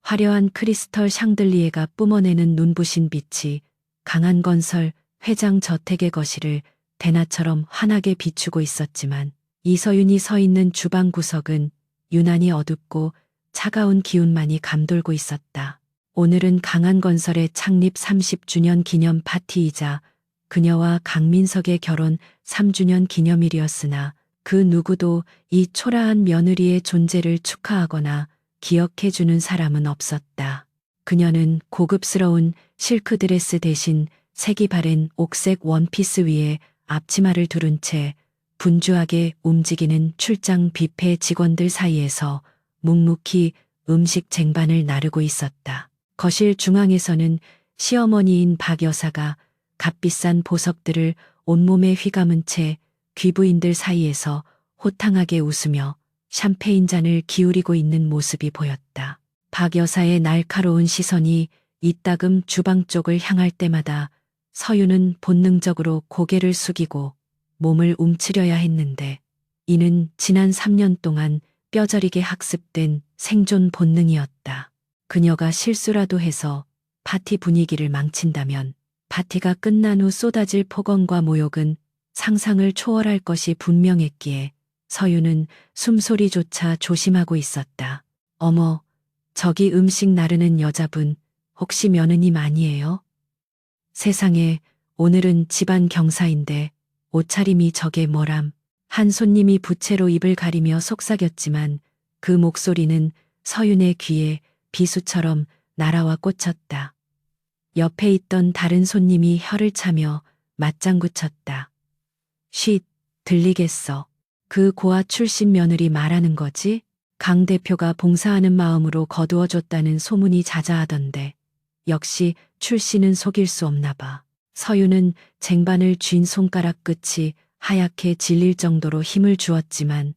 화려한 크리스털 샹들리에가 뿜어내는 눈부신 빛이 강한건설 회장 저택의 거실을 대낮처럼 환하게 비추고 있었지만 이서윤이 서 있는 주방 구석은 유난히 어둡고 차가운 기운만이 감돌고 있었다. 오늘은 강한건설의 창립 30주년 기념 파티이자 그녀와 강민석의 결혼 3주년 기념일이었으나 그 누구도 이 초라한 며느리의 존재를 축하하거나 기억해주는 사람은 없었다. 그녀는 고급스러운 실크 드레스 대신 색이 바랜 옥색 원피스 위에 앞치마를 두른 채 분주하게 움직이는 출장 뷔페 직원들 사이에서 묵묵히 음식 쟁반을 나르고 있었다. 거실 중앙에서는 시어머니인 박 여사가 값비싼 보석들을 온몸에 휘감은 채 귀부인들 사이에서 호탕하게 웃으며 샴페인 잔을 기울이고 있는 모습이 보였다. 박 여사의 날카로운 시선이 이따금 주방 쪽을 향할 때마다 서윤은 본능적으로 고개를 숙이고 몸을 움츠려야 했는데 이는 지난 3년 동안 뼈저리게 학습된 생존 본능이었다. 그녀가 실수라도 해서 파티 분위기를 망친다면 파티가 끝난 후 쏟아질 폭언과 모욕은 상상을 초월할 것이 분명했기에 서윤은 숨소리조차 조심하고 있었다. 어머, 저기 음식 나르는 여자분 혹시 며느님 아니에요? 세상에, 오늘은 집안 경사인데 옷차림이 저게 뭐람. 한 손님이 부채로 입을 가리며 속삭였지만 그 목소리는 서윤의 귀에 비수처럼 날아와 꽂혔다. 옆에 있던 다른 손님이 혀를 차며 맞장구 쳤다. 쉿, 들리겠어. 그 고아 출신 며느리 말하는 거지? 강 대표가 봉사하는 마음으로 거두어줬다는 소문이 자자하던데 역시 출신은 속일 수 없나 봐. 서윤은 쟁반을 쥔 손가락 끝이 하얗게 질릴 정도로 힘을 주었지만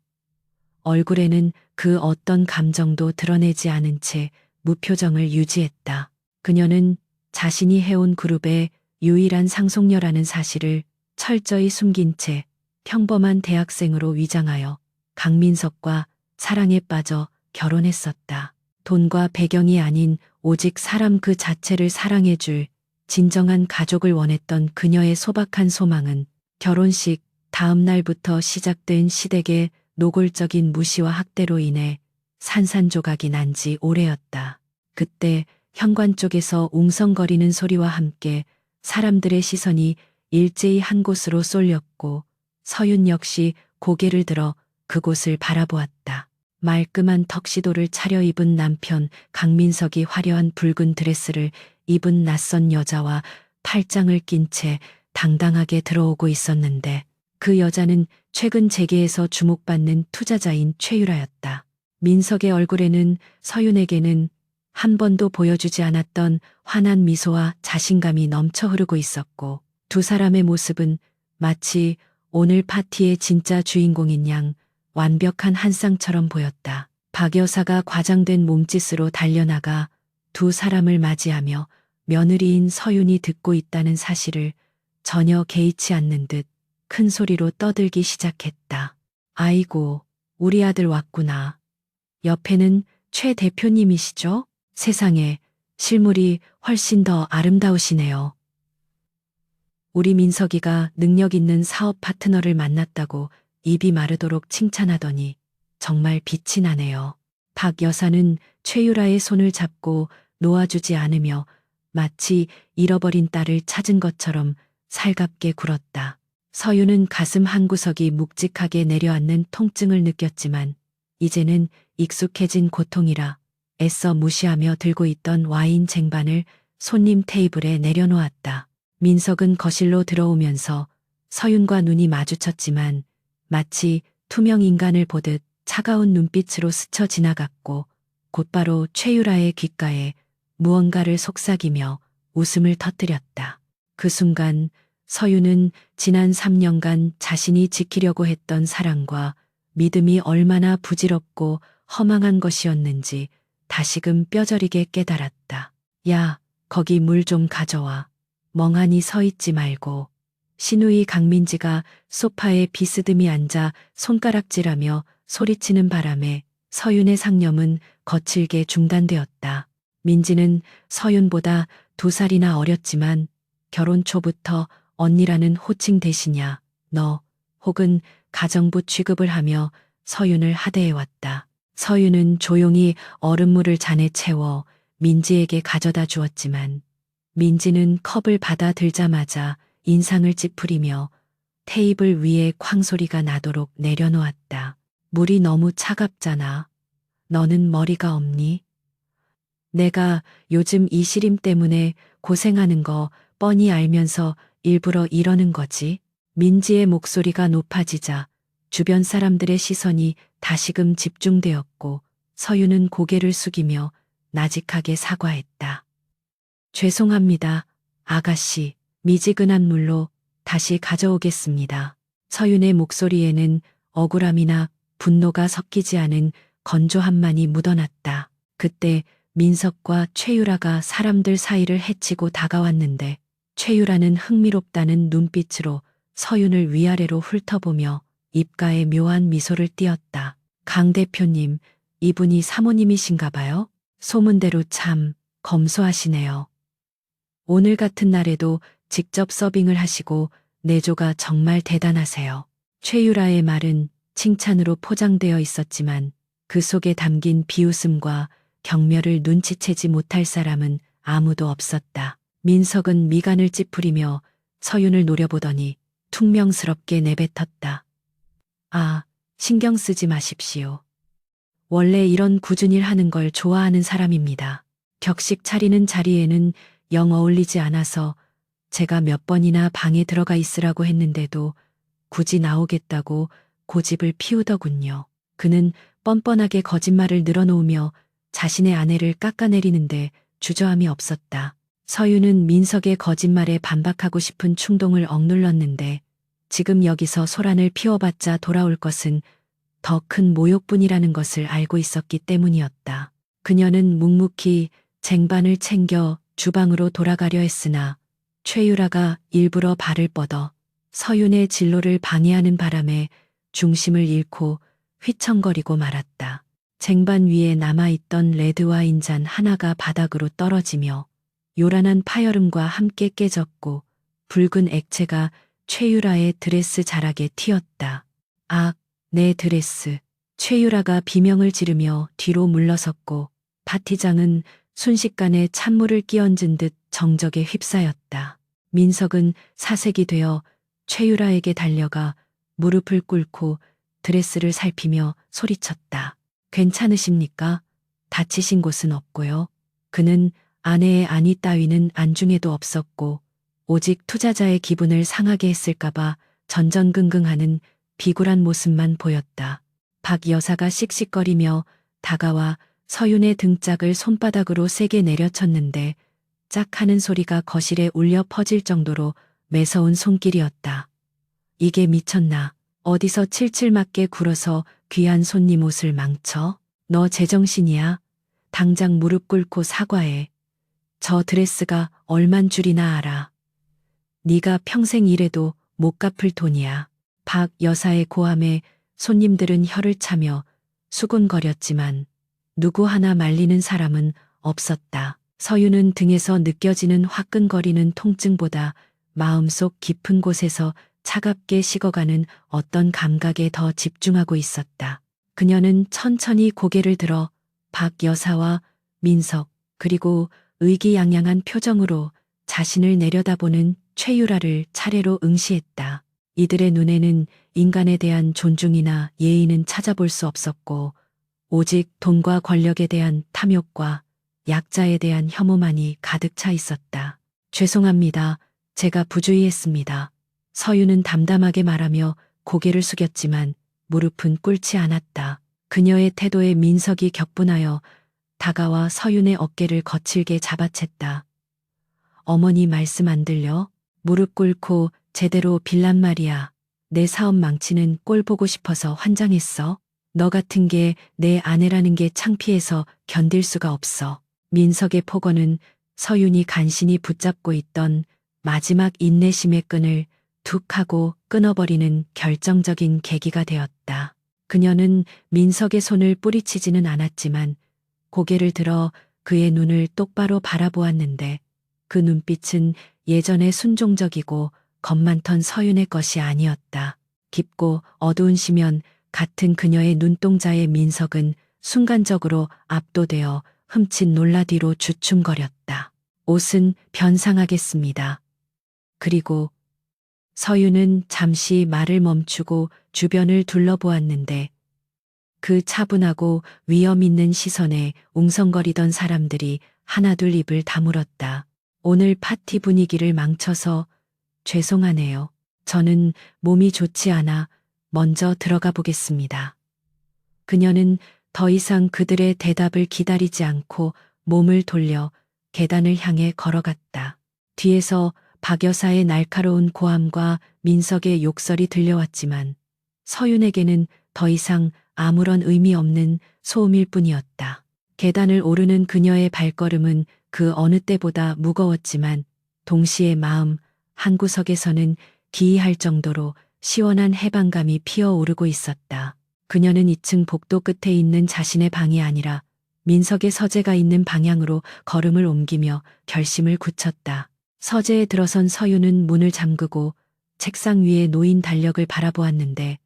얼굴에는 그 어떤 감정도 드러내지 않은 채 무표정을 유지했다. 그녀는 자신이 해온 그룹의 유일한 상속녀라는 사실을 철저히 숨긴 채 평범한 대학생으로 위장하여 강민석과 사랑에 빠져 결혼했었다. 돈과 배경이 아닌 오직 사람 그 자체를 사랑해줄 진정한 가족을 원했던 그녀의 소박한 소망은 결혼식 다음 날부터 시작된 시댁의 노골적인 무시와 학대로 인해 산산조각이 난 지 오래였다. 그때 현관 쪽에서 웅성거리는 소리와 함께 사람들의 시선이 일제히 한 곳으로 쏠렸고 서윤 역시 고개를 들어 그곳을 바라보았다. 말끔한 턱시도를 차려입은 남편 강민석이 화려한 붉은 드레스를 입은 낯선 여자와 팔짱을 낀 채 당당하게 들어오고 있었는데 그 여자는 최근 재계에서 주목받는 투자자인 최유라였다. 민석의 얼굴에는 서윤에게는 한 번도 보여주지 않았던 환한 미소와 자신감이 넘쳐 흐르고 있었고 두 사람의 모습은 마치 오늘 파티의 진짜 주인공인 양 완벽한 한 쌍처럼 보였다. 박 여사가 과장된 몸짓으로 달려나가 두 사람을 맞이하며 며느리인 서윤이 듣고 있다는 사실을 전혀 개의치 않는 듯 큰 소리로 떠들기 시작했다. 아이고, 우리 아들 왔구나. 옆에는 최 대표님이시죠? 세상에, 실물이 훨씬 더 아름다우시네요. 우리 민석이가 능력 있는 사업 파트너를 만났다고 입이 마르도록 칭찬하더니 정말 빛이 나네요. 박 여사는 최유라의 손을 잡고 놓아주지 않으며 마치 잃어버린 딸을 찾은 것처럼 살갑게 굴었다. 서윤은 가슴 한구석이 묵직하게 내려앉는 통증을 느꼈지만 이제는 익숙해진 고통이라 애써 무시하며 들고 있던 와인 쟁반을 손님 테이블에 내려놓았다. 민석은 거실로 들어오면서 서윤과 눈이 마주쳤지만 마치 투명 인간을 보듯 차가운 눈빛으로 스쳐 지나갔고 곧바로 최유라의 귓가에 무언가를 속삭이며 웃음을 터뜨렸다. 그 순간 서윤은 지난 3년간 자신이 지키려고 했던 사랑과 믿음이 얼마나 부질없고 허망한 것이었는지 다시금 뼈저리게 깨달았다. 야, 거기 물 좀 가져와. 멍하니 서 있지 말고. 시누이 강민지가 소파에 비스듬히 앉아 손가락질하며 소리치는 바람에 서윤의 상념은 거칠게 중단되었다. 민지는 서윤보다 2살이나 어렸지만 결혼 초부터 언니라는 호칭 대신야 너 혹은 가정부 취급을 하며 서윤을 하대해왔다. 서윤은 조용히 얼음물을 잔에 채워 민지에게 가져다 주었지만 민지는 컵을 받아 들자마자 인상을 찌푸리며 테이블 위에 쾅소리가 나도록 내려놓았다. 물이 너무 차갑잖아. 너는 머리가 없니? 내가 요즘 이 시림 때문에 고생하는 거 뻔히 알면서 일부러 이러는 거지. 민지의 목소리가 높아지자 주변 사람들의 시선이 다시금 집중되었고 서윤은 고개를 숙이며 나직하게 사과했다. 죄송합니다. 아가씨, 미지근한 물로 다시 가져오겠습니다. 서윤의 목소리에는 억울함이나 분노가 섞이지 않은 건조함만이 묻어났다. 그때 민석과 최유라가 사람들 사이를 헤치고 다가왔는데 최유라는 흥미롭다는 눈빛으로 서윤을 위아래로 훑어보며 입가에 묘한 미소를 띄었다. 강 대표님, 이분이 사모님이신가 봐요? 소문대로 참 검소하시네요. 오늘 같은 날에도 직접 서빙을 하시고 내조가 정말 대단하세요. 최유라의 말은 칭찬으로 포장되어 있었지만 그 속에 담긴 비웃음과 경멸을 눈치채지 못할 사람은 아무도 없었다. 민석은 미간을 찌푸리며 서윤을 노려보더니 퉁명스럽게 내뱉었다. 아, 신경 쓰지 마십시오. 원래 이런 꾸준히 일 하는 걸 좋아하는 사람입니다. 격식 차리는 자리에는 영 어울리지 않아서 제가 몇 번이나 방에 들어가 있으라고 했는데도 굳이 나오겠다고 고집을 피우더군요. 그는 뻔뻔하게 거짓말을 늘어놓으며 자신의 아내를 깎아내리는데 주저함이 없었다. 서윤은 민석의 거짓말에 반박하고 싶은 충동을 억눌렀는데 지금 여기서 소란을 피워봤자 돌아올 것은 더 큰 모욕뿐이라는 것을 알고 있었기 때문이었다. 그녀는 묵묵히 쟁반을 챙겨 주방으로 돌아가려 했으나 최유라가 일부러 발을 뻗어 서윤의 진로를 방해하는 바람에 중심을 잃고 휘청거리고 말았다. 쟁반 위에 남아있던 레드와인 잔 하나가 바닥으로 떨어지며 요란한 파열음과 함께 깨졌고 붉은 액체가 최유라의 드레스 자락에 튀었다. 악, 내 드레스. 최유라가 비명을 지르며 뒤로 물러섰고 파티장은 순식간에 찬물을 끼얹은 듯 정적에 휩싸였다. 민석은 사색이 되어 최유라에게 달려가 무릎을 꿇고 드레스를 살피며 소리쳤다. 괜찮으십니까? 다치신 곳은 없고요. 그는 아내의 안위 따위는 안중에도 없었고 오직 투자자의 기분을 상하게 했을까봐 전전긍긍하는 비굴한 모습만 보였다. 박 여사가 씩씩거리며 다가와 서윤의 등짝을 손바닥으로 세게 내려쳤는데 짝 하는 소리가 거실에 울려 퍼질 정도로 매서운 손길이었다. 이게 미쳤나? 어디서 칠칠 맞게 굴어서 귀한 손님 옷을 망쳐? 너 제정신이야? 당장 무릎 꿇고 사과해. 저 드레스가 얼만 줄이나 알아. 네가 평생 일해도 못 갚을 돈이야. 박 여사의 고함에 손님들은 혀를 차며 수군거렸지만 누구 하나 말리는 사람은 없었다. 서윤은 등에서 느껴지는 화끈거리는 통증보다 마음속 깊은 곳에서 차갑게 식어가는 어떤 감각에 더 집중하고 있었다. 그녀는 천천히 고개를 들어 박 여사와 민석 그리고 의기양양한 표정으로 자신을 내려다보는 최유라를 차례로 응시했다. 이들의 눈에는 인간에 대한 존중이나 예의는 찾아볼 수 없었고 오직 돈과 권력에 대한 탐욕과 약자에 대한 혐오만이 가득 차 있었다. 죄송합니다. 제가 부주의했습니다. 서윤은 담담하게 말하며 고개를 숙였지만 무릎은 꿇지 않았다. 그녀의 태도에 민석이 격분하여 다가와 서윤의 어깨를 거칠게 잡아챘다. 어머니 말씀 안 들려? 무릎 꿇고 제대로 빌란 말이야. 내 사업 망치는 꼴 보고 싶어서 환장했어. 너 같은 게 내 아내라는 게 창피해서 견딜 수가 없어. 민석의 폭언은 서윤이 간신히 붙잡고 있던 마지막 인내심의 끈을 툭 하고 끊어버리는 결정적인 계기가 되었다. 그녀는 민석의 손을 뿌리치지는 않았지만 고개를 들어 그의 눈을 똑바로 바라보았는데 그 눈빛은 예전의 순종적이고 겁 많던 서윤의 것이 아니었다. 깊고 어두운 시면 같은 그녀의 눈동자의 민석은 순간적으로 압도되어 흠칫 놀라 뒤로 주춤거렸다. 옷은 변상하겠습니다. 그리고 서윤은 잠시 말을 멈추고 주변을 둘러보았는데 그 차분하고 위험 있는 시선에 웅성거리던 사람들이 하나둘 입을 다물었다. 오늘 파티 분위기를 망쳐서 죄송하네요. 저는 몸이 좋지 않아 먼저 들어가 보겠습니다. 그녀는 더 이상 그들의 대답을 기다리지 않고 몸을 돌려 계단을 향해 걸어갔다. 뒤에서 박 여사의 날카로운 고함과 민석의 욕설이 들려왔지만 서윤에게는 더 이상 아무런 의미 없는 소음일 뿐이었다. 계단을 오르는 그녀의 발걸음은 그 어느 때보다 무거웠지만 동시에 마음 한구석에서는 기이할 정도로 시원한 해방감이 피어오르고 있었다. 그녀는 2층 복도 끝에 있는 자신의 방이 아니라 민석의 서재가 있는 방향으로 걸음을 옮기며 결심을 굳혔다. 서재에 들어선 서윤은 문을 잠그고 책상 위에 놓인 달력을 바라보았는데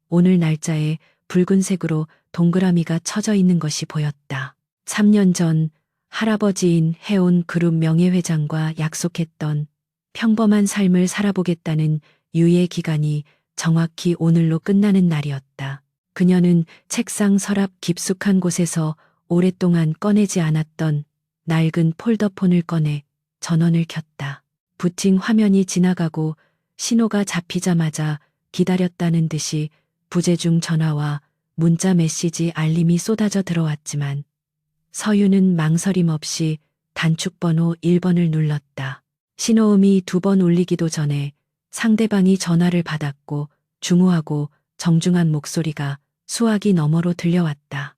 오늘 날짜에 붉은색으로 동그라미가 쳐져 있는 것이 보였다. 3년 전 할아버지인 해온 그룹 명예회장과 약속했던 평범한 삶을 살아보겠다는 유예 기간이 정확히 오늘로 끝나는 날이었다. 그녀는 책상 서랍 깊숙한 곳에서 오랫동안 꺼내지 않았던 낡은 폴더폰을 꺼내 전원을 켰다. 부팅 화면이 지나가고 신호가 잡히자마자 기다렸다는 듯이 부재중 전화와 문자 메시지 알림이 쏟아져 들어왔지만 서윤은 망설임 없이 단축번호 1번을 눌렀다. 신호음이 2번 울리기도 전에 상대방이 전화를 받았고 중후하고 정중한 목소리가 수화기 너머로 들려왔다.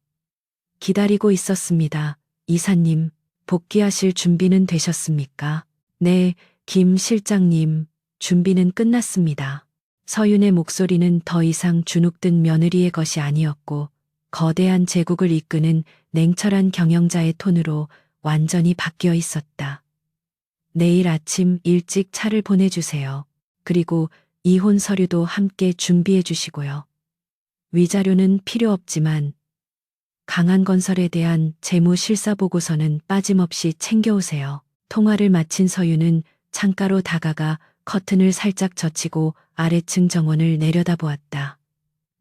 기다리고 있었습니다. 이사님, 복귀하실 준비는 되셨습니까? 네, 김 실장님, 준비는 끝났습니다. 서윤의 목소리는 더 이상 주눅든 며느리의 것이 아니었고 거대한 제국을 이끄는 냉철한 경영자의 톤으로 완전히 바뀌어 있었다. 내일 아침 일찍 차를 보내주세요. 그리고 이혼 서류도 함께 준비해 주시고요. 위자료는 필요 없지만 강한건설에 대한 재무 실사 보고서는 빠짐없이 챙겨오세요. 통화를 마친 서윤은 창가로 다가가 커튼을 살짝 젖히고 아래층 정원을 내려다보았다.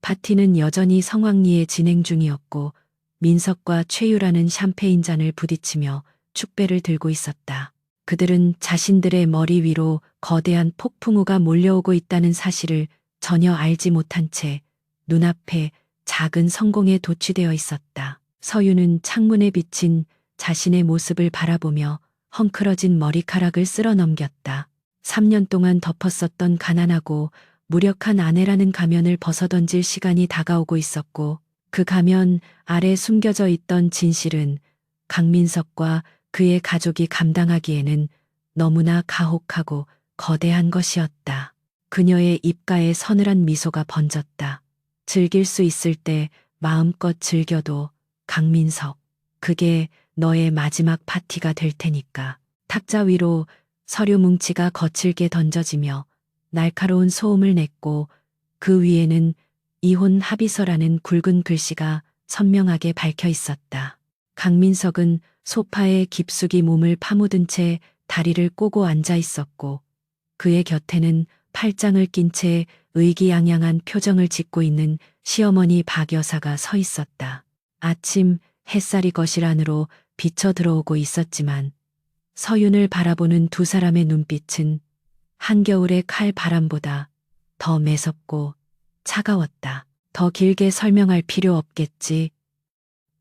파티는 여전히 성황리에 진행 중이었고 민석과 최유라는 샴페인 잔을 부딪히며 축배를 들고 있었다. 그들은 자신들의 머리 위로 거대한 폭풍우가 몰려오고 있다는 사실을 전혀 알지 못한 채 눈앞에 작은 성공에 도취되어 있었다. 서윤은 창문에 비친 자신의 모습을 바라보며 헝클어진 머리카락을 쓸어 넘겼다. 3년 동안 덮었었던 가난하고 무력한 아내라는 가면을 벗어던질 시간이 다가오고 있었고 그 가면 아래 숨겨져 있던 진실은 강민석과 그의 가족이 감당하기에는 너무나 가혹하고 거대한 것이었다. 그녀의 입가에 서늘한 미소가 번졌다. 즐길 수 있을 때 마음껏 즐겨도 강민석, 그게 너의 마지막 파티가 될 테니까. 탁자 위로 서류 뭉치가 거칠게 던져지며 날카로운 소음을 냈고 그 위에는 이혼 합의서라는 굵은 글씨가 선명하게 박혀 있었다. 강민석은 소파에 깊숙이 몸을 파묻은 채 다리를 꼬고 앉아 있었고 그의 곁에는 팔짱을 낀 채 의기양양한 표정을 짓고 있는 시어머니 박 여사가 서 있었다. 아침 햇살이 거실 안으로 비쳐 들어오고 있었지만 서윤을 바라보는 두 사람의 눈빛은 한겨울의 칼 바람보다 더 매섭고 차가웠다. 더 길게 설명할 필요 없겠지.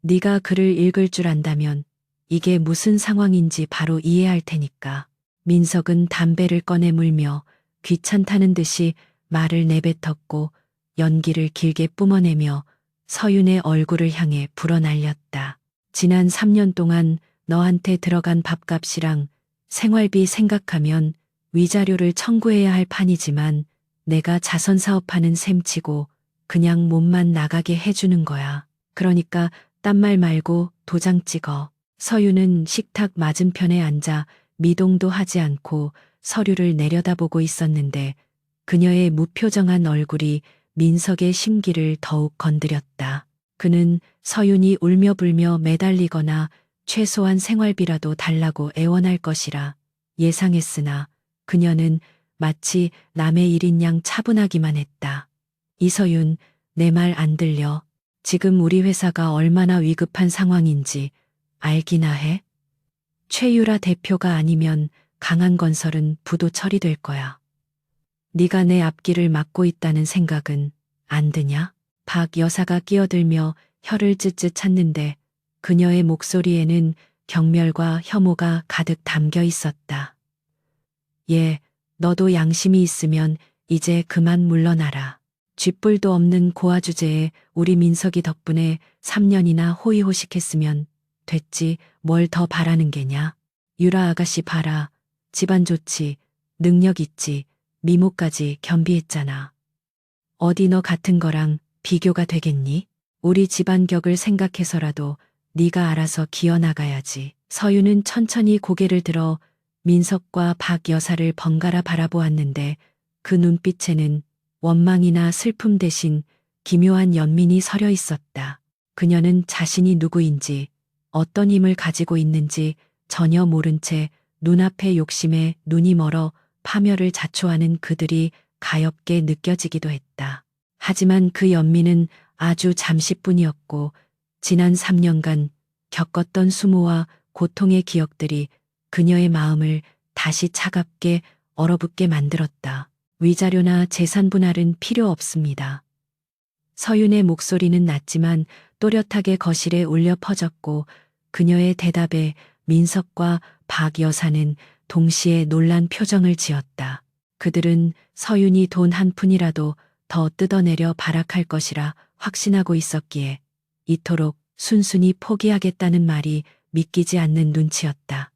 네가 글을 읽을 줄 안다면 이게 무슨 상황인지 바로 이해할 테니까. 민석은 담배를 꺼내 물며 귀찮다는 듯이 말을 내뱉었고 연기를 길게 뿜어내며 서윤의 얼굴을 향해 불어날렸다. 지난 3년 동안 너한테 들어간 밥값이랑 생활비 생각하면 위자료를 청구해야 할 판이지만 내가 자선 사업하는 셈치고 그냥 몸만 나가게 해주는 거야. 그러니까 딴 말 말고 도장 찍어. 서윤은 식탁 맞은편에 앉아 미동도 하지 않고 서류를 내려다보고 있었는데 그녀의 무표정한 얼굴이 민석의 심기를 더욱 건드렸다. 그는 서윤이 울며불며 매달리거나 최소한 생활비라도 달라고 애원할 것이라 예상했으나 그녀는 마치 남의 일인 양 차분하기만 했다. 이서윤, 내 말 안 들려? 지금 우리 회사가 얼마나 위급한 상황인지 알기나 해? 최유라 대표가 아니면 강한건설은 부도 처리될 거야. 네가 내 앞길을 막고 있다는 생각은 안 드냐? 박 여사가 끼어들며 혀를 쯧쯧 찼는데 그녀의 목소리에는 경멸과 혐오가 가득 담겨 있었다. 예, 너도 양심이 있으면 이제 그만 물러나라. 쥐뿔도 없는 고아 주제에 우리 민석이 덕분에 3년이나 호의호식했으면 됐지 뭘 더 바라는 게냐. 유라 아가씨 봐라. 집안 좋지, 능력 있지, 미모까지 겸비했잖아. 어디 너 같은 거랑 비교가 되겠니? 우리 집안 격을 생각해서라도 네가 알아서 기어나가야지. 서유는 천천히 고개를 들어 민석과 박 여사를 번갈아 바라보았는데 그 눈빛에는 원망이나 슬픔 대신 기묘한 연민이 서려 있었다. 그녀는 자신이 누구인지 어떤 힘을 가지고 있는지 전혀 모른 채 눈앞의 욕심에 눈이 멀어 파멸을 자초하는 그들이 가엽게 느껴지기도 했다. 하지만 그 연민은 아주 잠시뿐이었고 지난 3년간 겪었던 수모와 고통의 기억들이 그녀의 마음을 다시 차갑게 얼어붙게 만들었다. 위자료나 재산 분할은 필요 없습니다. 서윤의 목소리는 낮지만 또렷하게 거실에 울려 퍼졌고 그녀의 대답에 민석과 박 여사는 동시에 놀란 표정을 지었다. 그들은 서윤이 돈 한 푼이라도 더 뜯어내려 발악할 것이라 확신하고 있었기에 이토록 순순히 포기하겠다는 말이 믿기지 않는 눈치였다.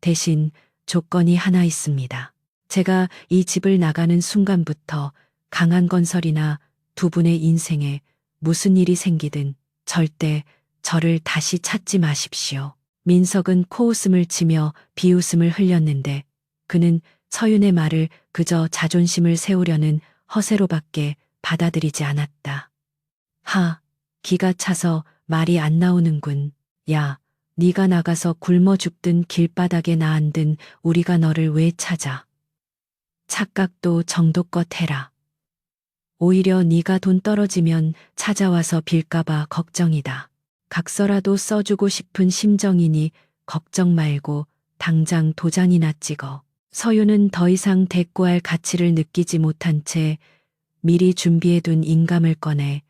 대신 조건이 하나 있습니다. 제가 이 집을 나가는 순간부터 강한건설이나 두 분의 인생에 무슨 일이 생기든 절대 저를 다시 찾지 마십시오. 민석은 코웃음을 치며 비웃음을 흘렸는데 그는 서윤의 말을 그저 자존심을 세우려는 허세로밖에 받아들이지 않았다. 기가 차서 말이 안 나오는군. 야, 네가 나가서 굶어 죽든 길바닥에 나앉든 우리가 너를 왜 찾아. 착각도 정도껏 해라. 오히려 네가 돈 떨어지면 찾아와서 빌까봐 걱정이다. 각서라도 써주고 싶은 심정이니 걱정 말고 당장 도장이나 찍어. 서윤은 더 이상 대꾸할 가치를 느끼지 못한 채 미리 준비해둔 인감을 꺼내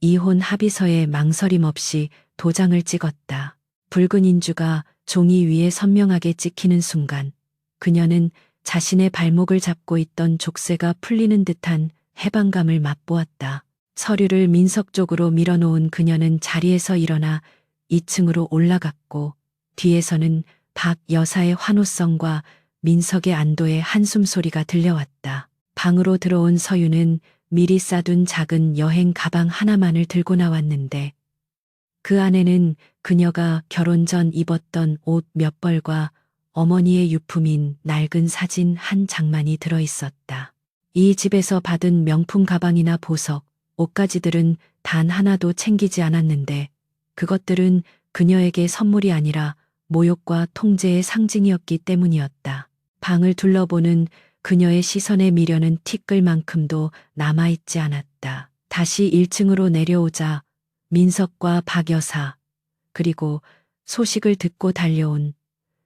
이혼 합의서에 망설임 없이 도장을 찍었다. 붉은 인주가 종이 위에 선명하게 찍히는 순간 그녀는 자신의 발목을 잡고 있던 족쇄가 풀리는 듯한 해방감을 맛보았다. 서류를 민석 쪽으로 밀어놓은 그녀는 자리에서 일어나 2층으로 올라갔고 뒤에서는 박 여사의 환호성과 민석의 안도의 한숨 소리가 들려왔다. 방으로 들어온 서유는 미리 싸둔 작은 여행 가방 하나만을 들고 나왔는데 그 안에는 그녀가 결혼 전 입었던 옷 몇 벌과 어머니의 유품인 낡은 사진 한 장만이 들어있었다. 이 집에서 받은 명품 가방이나 보석, 옷가지들은 단 하나도 챙기지 않았는데 그것들은 그녀에게 선물이 아니라 모욕과 통제의 상징이었기 때문이었다. 방을 둘러보는 그녀의 시선의 미련은 티끌만큼도 남아있지 않았다. 다시 1층으로 내려오자 민석과 박 여사 그리고 소식을 듣고 달려온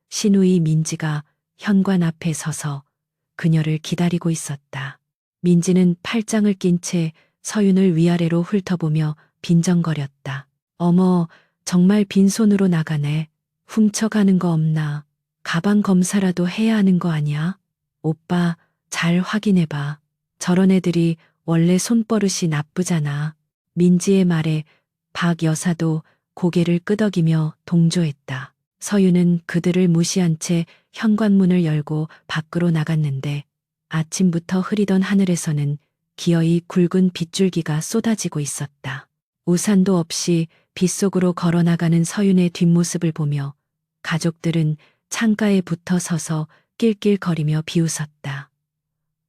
시누이 민지가 현관 앞에 서서 그녀를 기다리고 있었다. 민지는 팔짱을 낀 채 서윤을 위아래로 훑어보며 빈정거렸다. 어머, 정말 빈손으로 나가네. 훔쳐가는 거 없나? 가방 검사라도 해야 하는 거 아니야? 오빠, 잘 확인해봐. 저런 애들이 원래 손버릇이 나쁘잖아. 민지의 말에 박 여사도 고개를 끄덕이며 동조했다. 서윤은 그들을 무시한 채 현관문을 열고 밖으로 나갔는데 아침부터 흐리던 하늘에서는 기어이 굵은 빗줄기가 쏟아지고 있었다. 우산도 없이 빗속으로 걸어나가는 서윤의 뒷모습을 보며 가족들은 창가에 붙어 서서 낄낄거리며 비웃었다.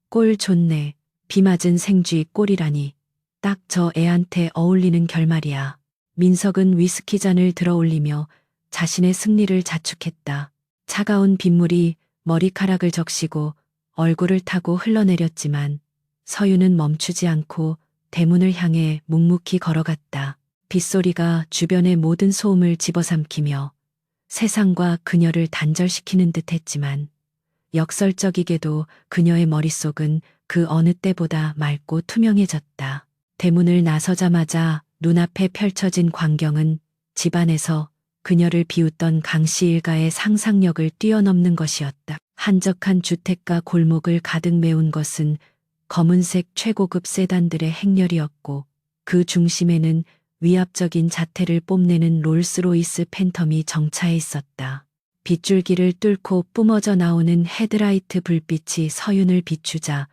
꼴 좋네. 비 맞은 생쥐 꼴이라니. 딱 저 애한테 어울리는 결말이야. 민석은 위스키 잔을 들어 올리며 자신의 승리를 자축했다. 차가운 빗물이 머리카락을 적시고 얼굴을 타고 흘러내렸지만 서유는 멈추지 않고 대문을 향해 묵묵히 걸어갔다. 빗소리가 주변의 모든 소음을 집어삼키며 세상과 그녀를 단절시키는 듯 했지만 역설적이게도 그녀의 머릿속은 그 어느 때보다 맑고 투명해졌다. 대문을 나서자마자 눈앞에 펼쳐진 광경은 집안에서 그녀를 비웃던 강씨 일가의 상상력을 뛰어넘는 것이었다. 한적한 주택가 골목을 가득 메운 것은 검은색 최고급 세단들의 행렬이었고 그 중심에는 위압적인 자태를 뽐내는 롤스로이스 팬텀이 정차해 있었다. 빗줄기를 뚫고 뿜어져 나오는 헤드라이트 불빛이 서윤을 비추자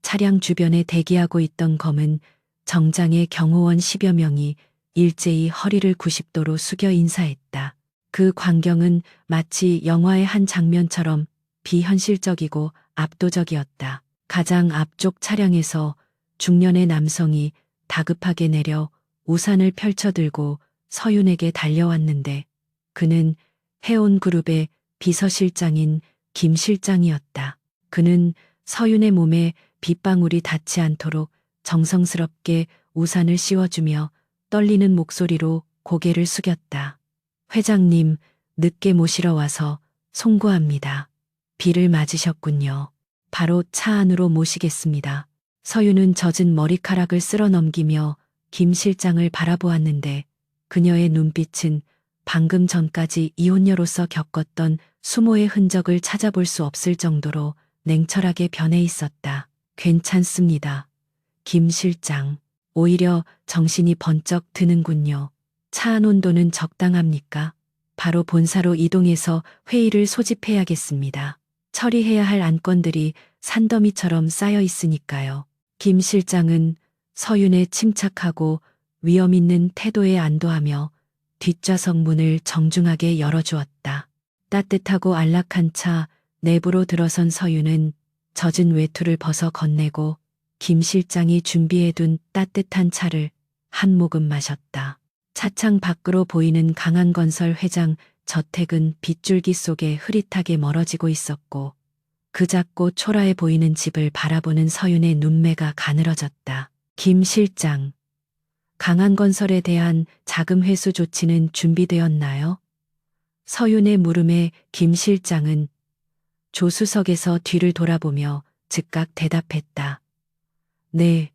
차량 주변에 대기하고 있던 검은 정장의 경호원 10여 명이 일제히 허리를 90도로 숙여 인사했다. 그 광경은 마치 영화의 한 장면처럼 비현실적이고 압도적이었다. 가장 앞쪽 차량에서 중년의 남성이 다급하게 내려 우산을 펼쳐들고 서윤에게 달려왔는데 그는 해온그룹의 비서실장인 김 실장이었다. 그는 서윤의 몸에 빗방울이 닿지 않도록 정성스럽게 우산을 씌워주며 떨리는 목소리로 고개를 숙였다. 회장님, 늦게 모시러 와서 송구합니다. 비를 맞으셨군요. 바로 차 안으로 모시겠습니다. 서윤은 젖은 머리카락을 쓸어 넘기며 김 실장을 바라보았는데 그녀의 눈빛은 방금 전까지 이혼녀로서 겪었던 수모의 흔적을 찾아볼 수 없을 정도로 냉철하게 변해 있었다. 괜찮습니다. 김 실장, 오히려 정신이 번쩍 드는군요. 차 안 온도는 적당합니까? 바로 본사로 이동해서 회의를 소집해야겠습니다. 처리해야 할 안건들이 산더미처럼 쌓여 있으니까요. 김 실장은 서윤의 침착하고 위험 있는 태도에 안도하며 뒷좌석 문을 정중하게 열어주었다. 따뜻하고 안락한 차 내부로 들어선 서윤은 젖은 외투를 벗어 건네고 김 실장이 준비해둔 따뜻한 차를 한 모금 마셨다. 차창 밖으로 보이는 강한건설 회장 저택은 빗줄기 속에 흐릿하게 멀어지고 있었고 그 작고 초라해 보이는 집을 바라보는 서윤의 눈매가 가늘어졌다. 김 실장, 강한건설에 대한 자금 회수 조치는 준비되었나요? 서윤의 물음에 김 실장은 조수석에서 뒤를 돌아보며 즉각 대답했다. 네,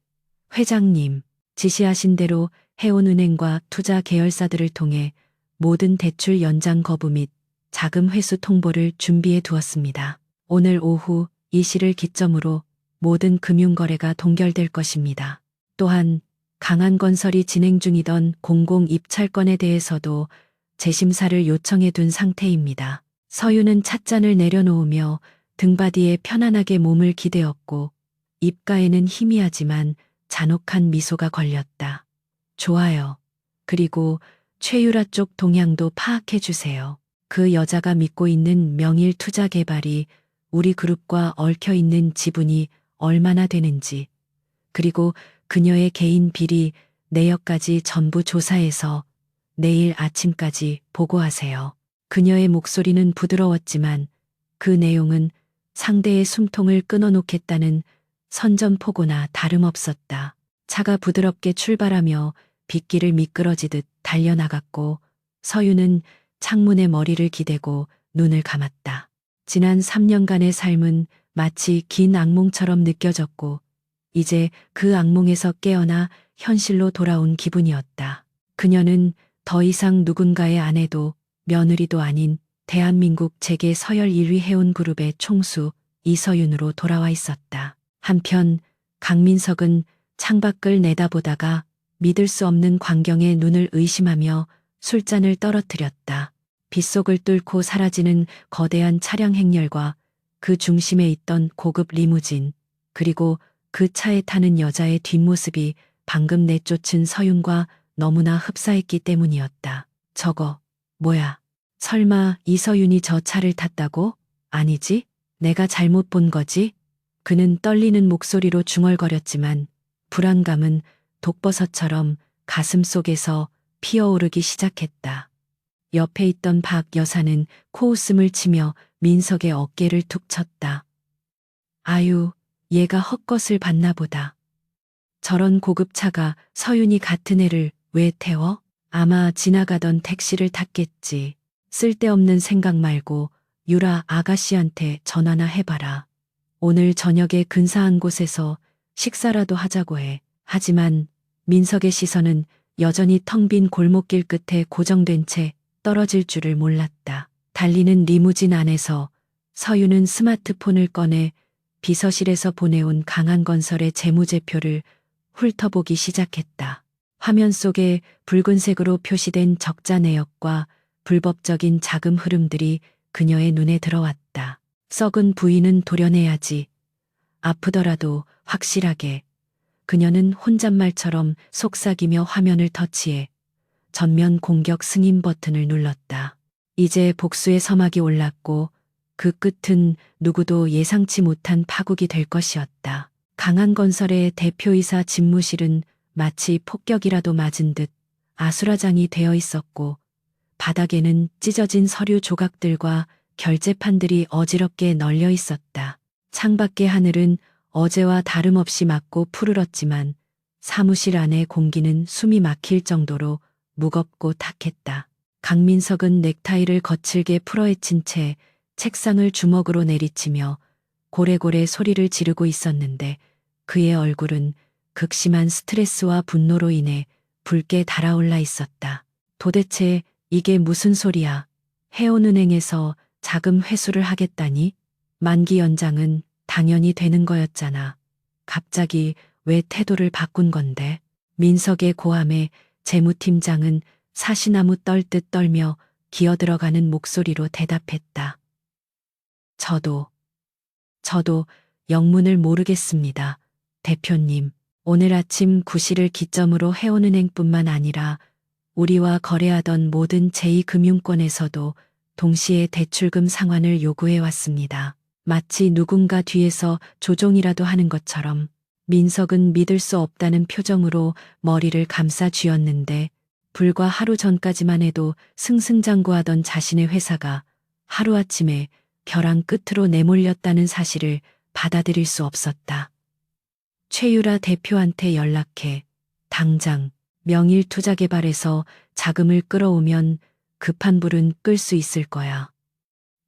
회장님, 지시하신 대로 해온은행과 투자 계열사들을 통해 모든 대출 연장 거부 및 자금 회수 통보를 준비해 두었습니다. 오늘 오후 이 시를 기점으로 모든 금융거래가 동결될 것입니다. 또한 강한건설이 진행 중이던 공공 입찰건에 대해서도 재심사를 요청해 둔 상태입니다. 서윤은 찻잔을 내려놓으며 등바디에 편안하게 몸을 기대었고 입가에는 희미하지만 잔혹한 미소가 걸렸다. 좋아요. 그리고 최유라 쪽 동향도 파악해 주세요. 그 여자가 믿고 있는 명일 투자 개발이 우리 그룹과 얽혀 있는 지분이 얼마나 되는지, 그리고 그녀의 개인 비리 내역까지 전부 조사해서 내일 아침까지 보고하세요. 그녀의 목소리는 부드러웠지만 그 내용은 상대의 숨통을 끊어놓겠다는 선전포고나 다름없었다. 차가 부드럽게 출발하며 빗길을 미끄러지듯 달려나갔고 서윤은 창문에 머리를 기대고 눈을 감았다. 지난 3년간의 삶은 마치 긴 악몽처럼 느껴졌고 이제 그 악몽에서 깨어나 현실로 돌아온 기분이었다. 그녀는 더 이상 누군가의 아내도 며느리도 아닌 대한민국 재계 서열 1위 해운그룹의 총수 이서윤으로 돌아와 있었다. 한편 강민석은 창밖을 내다보다가 믿을 수 없는 광경에 눈을 의심하며 술잔을 떨어뜨렸다. 빗속을 뚫고 사라지는 거대한 차량 행렬과 그 중심에 있던 고급 리무진, 그리고 그 차에 타는 여자의 뒷모습이 방금 내쫓은 서윤과 너무나 흡사했기 때문이었다. 저거, 뭐야? 설마 이서윤이 저 차를 탔다고? 아니지? 내가 잘못 본 거지? 그는 떨리는 목소리로 중얼거렸지만 불안감은 독버섯처럼 가슴 속에서 피어오르기 시작했다. 옆에 있던 박 여사는 코웃음을 치며 민석의 어깨를 툭 쳤다. 아유, 얘가 헛것을 봤나 보다. 저런 고급차가 서윤이 같은 애를 왜 태워? 아마 지나가던 택시를 탔겠지. 쓸데없는 생각 말고 유라 아가씨한테 전화나 해봐라. 오늘 저녁에 근사한 곳에서 식사라도 하자고 해. 하지만 민석의 시선은 여전히 텅 빈 골목길 끝에 고정된 채 떨어질 줄을 몰랐다. 달리는 리무진 안에서 서윤은 스마트폰을 꺼내 비서실에서 보내온 강한건설의 재무제표를 훑어보기 시작했다. 화면 속에 붉은색으로 표시된 적자 내역과 불법적인 자금 흐름들이 그녀의 눈에 들어왔다. 썩은 부위는 도려내야지. 아프더라도 확실하게. 그녀는 혼잣말처럼 속삭이며 화면을 터치해 전면 공격 승인 버튼을 눌렀다. 이제 복수의 서막이 올랐고 그 끝은 누구도 예상치 못한 파국이 될 것이었다. 강한건설의 대표이사 집무실은 마치 폭격이라도 맞은 듯 아수라장이 되어 있었고 바닥에는 찢어진 서류 조각들과 결제판들이 어지럽게 널려 있었다. 창밖의 하늘은 어제와 다름없이 맑고 푸르렀지만 사무실 안의 공기는 숨이 막힐 정도로 무겁고 탁했다. 강민석은 넥타이를 거칠게 풀어헤친 채 책상을 주먹으로 내리치며 고래고래 소리를 지르고 있었는데 그의 얼굴은 극심한 스트레스와 분노로 인해 붉게 달아올라 있었다. 도대체 이게 무슨 소리야? 해운은행에서 자금 회수를 하겠다니? 만기 연장은 당연히 되는 거였잖아. 갑자기 왜 태도를 바꾼 건데? 민석의 고함에 재무팀장은 사시나무 떨듯 떨며 기어들어가는 목소리로 대답했다. 저도 영문을 모르겠습니다. 대표님, 오늘 아침 9시를 기점으로 해운은행뿐만 아니라 우리와 거래하던 모든 제2금융권에서도 동시에 대출금 상환을 요구해 왔습니다. 마치 누군가 뒤에서 조종이라도 하는 것처럼 민석은 믿을 수 없다는 표정으로 머리를 감싸 쥐었는데 불과 하루 전까지만 해도 승승장구하던 자신의 회사가 하루아침에 벼랑 끝으로 내몰렸다는 사실을 받아들일 수 없었다. 최유라 대표한테 연락해 당장 명일투자개발에서 자금을 끌어오면 급한 불은 끌 수 있을 거야.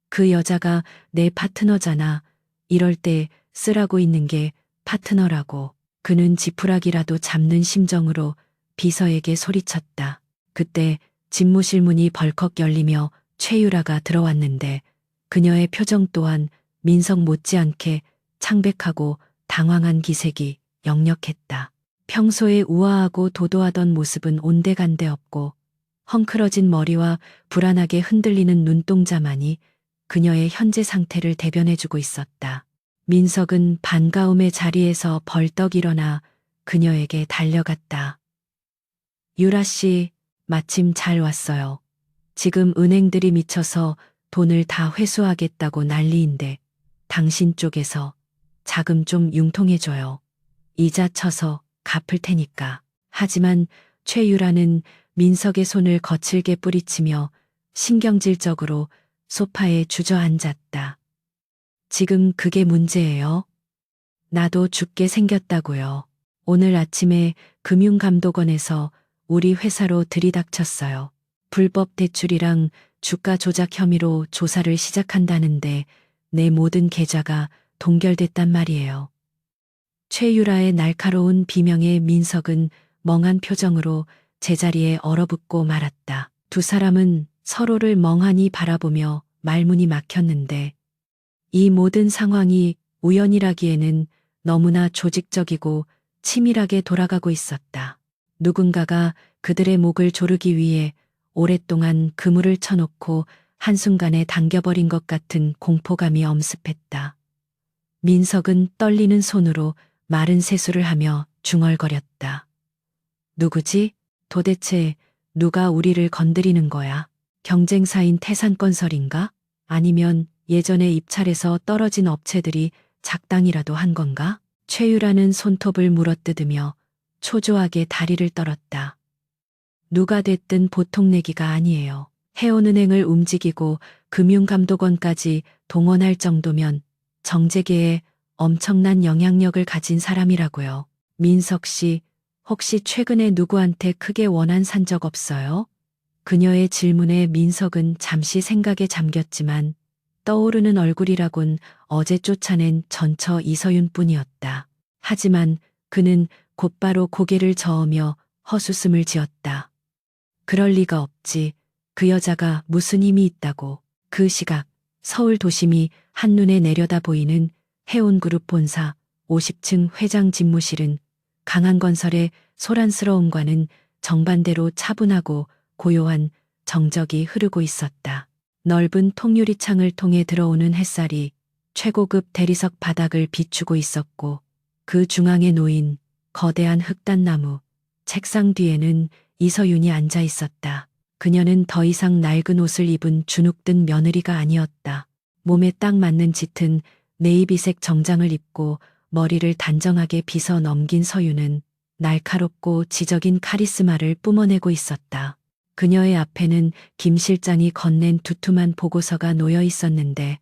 그 여자가 내 파트너잖아. 이럴 때 쓰라고 있는 게 파트너라고. 그는 지푸라기라도 잡는 심정으로 비서에게 소리쳤다. 그때 집무실 문이 벌컥 열리며 최유라가 들어왔는데 그녀의 표정 또한 민석 못지않게 창백하고 당황한 기색이 역력했다. 평소에 우아하고 도도하던 모습은 온데간데 없고 헝클어진 머리와 불안하게 흔들리는 눈동자만이 그녀의 현재 상태를 대변해주고 있었다. 민석은 반가움의 자리에서 벌떡 일어나 그녀에게 달려갔다. 유라 씨, 마침 잘 왔어요. 지금 은행들이 미쳐서 돈을 다 회수하겠다고 난리인데 당신 쪽에서 자금 좀 융통해줘요. 이자 쳐서 갚을 테니까. 하지만 최유라는 민석의 손을 거칠게 뿌리치며 신경질적으로 소파에 주저앉았다. 지금 그게 문제예요. 나도 죽게 생겼다고요. 오늘 아침에 금융감독원에서 우리 회사로 들이닥쳤어요. 불법 대출이랑 주가 조작 혐의로 조사를 시작한다는데 내 모든 계좌가 동결됐단 말이에요. 최유라의 날카로운 비명에 민석은 멍한 표정으로 제자리에 얼어붙고 말았다. 두 사람은 서로를 멍하니 바라보며 말문이 막혔는데 이 모든 상황이 우연이라기에는 너무나 조직적이고 치밀하게 돌아가고 있었다. 누군가가 그들의 목을 조르기 위해 오랫동안 그물을 쳐놓고 한순간에 당겨버린 것 같은 공포감이 엄습했다. 민석은 떨리는 손으로 마른 세수를 하며 중얼거렸다. 누구지? 도대체 누가 우리를 건드리는 거야? 경쟁사인 태산건설인가? 아니면 예전에 입찰해서 떨어진 업체들이 작당이라도 한 건가? 최유라는 손톱을 물어뜯으며 초조하게 다리를 떨었다. 누가 됐든 보통 내기가 아니에요. 해운은행을 움직이고 금융감독원까지 동원할 정도면 정재계에 엄청난 영향력을 가진 사람이라고요. 민석 씨, 혹시 최근에 누구한테 크게 원한 산 적 없어요? 그녀의 질문에 민석은 잠시 생각에 잠겼지만 떠오르는 얼굴이라곤 어제 쫓아낸 전처 이서윤뿐이었다. 하지만 그는 곧바로 고개를 저으며 헛웃음을 지었다. 그럴 리가 없지. 그 여자가 무슨 힘이 있다고. 그 시각 서울 도심이 한눈에 내려다 보이는 해운그룹 본사 50층 회장 집무실은 강한건설의 소란스러움과는 정반대로 차분하고 고요한 정적이 흐르고 있었다. 넓은 통유리 창을 통해 들어오는 햇살이 최고급 대리석 바닥을 비추고 있었고 그 중앙에 놓인 거대한 흑단나무 책상 뒤에는 이서윤이 앉아 있었다. 그녀는 더 이상 낡은 옷을 입은 주눅든 며느리가 아니었다. 몸에 딱 맞는 짙은 네이비색 정장을 입고 머리를 단정하게 빗어 넘긴 서윤은 날카롭고 지적인 카리스마를 뿜어내고 있었다. 그녀의 앞에는 김 실장이 건넨 두툼한 보고서가 놓여 있었는데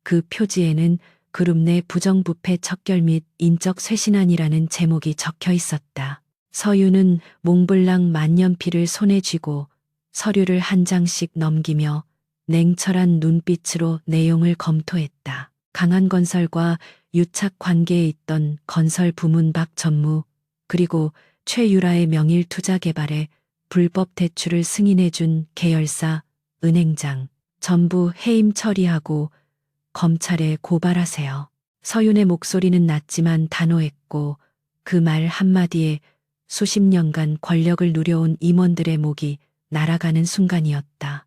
그 표지에는 그룹 내 부정부패 척결 및 인적 쇄신안이라는 제목이 적혀 있었다. 서윤은 몽블랑 만년필을 손에 쥐고 서류를 한 장씩 넘기며 냉철한 눈빛으로 내용을 검토했다. 강한건설과 유착 관계에 있던 건설 부문 박 전무 그리고 최유라의 명일 투자 개발에 불법 대출을 승인해준 계열사 은행장 전부 해임 처리하고 검찰에 고발하세요. 서윤의 목소리는 낮지만 단호했고 그 말 한마디에 수십 년간 권력을 누려온 임원들의 목이 날아가는 순간이었다.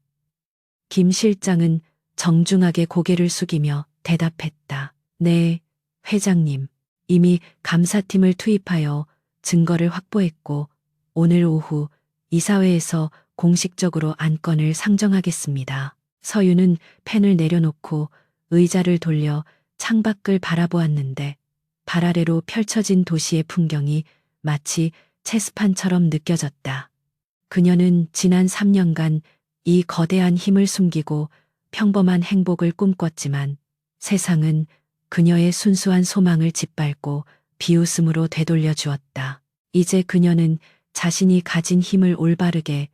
김 실장은 정중하게 고개를 숙이며 대답했다. 네, 회장님. 이미 감사팀을 투입하여 증거를 확보했고 오늘 오후 이사회에서 공식적으로 안건을 상정하겠습니다. 서윤은 펜을 내려놓고 의자를 돌려 창밖을 바라보았는데 발 아래로 펼쳐진 도시의 풍경이 마치 체스판처럼 느껴졌다. 그녀는 지난 3년간 이 거대한 힘을 숨기고 평범한 행복을 꿈꿨지만 세상은 그녀의 순수한 소망을 짓밟고 비웃음으로 되돌려 주었다. 이제 그녀는 자신이 가진 힘을 올바르게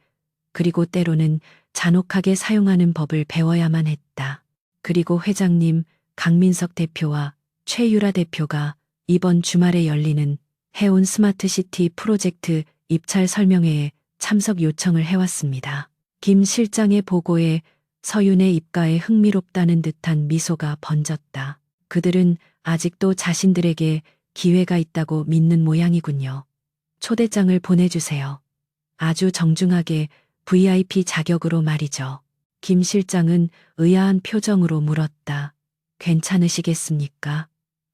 그리고 때로는 잔혹하게 사용하는 법을 배워야만 했다. 그리고 회장님 강민석 대표와 최유라 대표가 이번 주말에 열리는 해운 스마트시티 프로젝트 입찰 설명회에 참석 요청을 해왔습니다. 김 실장의 보고에 서윤의 입가에 흥미롭다는 듯한 미소가 번졌다. 그들은 아직도 자신들에게 기회가 있다고 믿는 모양이군요. 초대장을 보내주세요. 아주 정중하게 VIP 자격으로 말이죠. 김 실장은 의아한 표정으로 물었다. 괜찮으시겠습니까?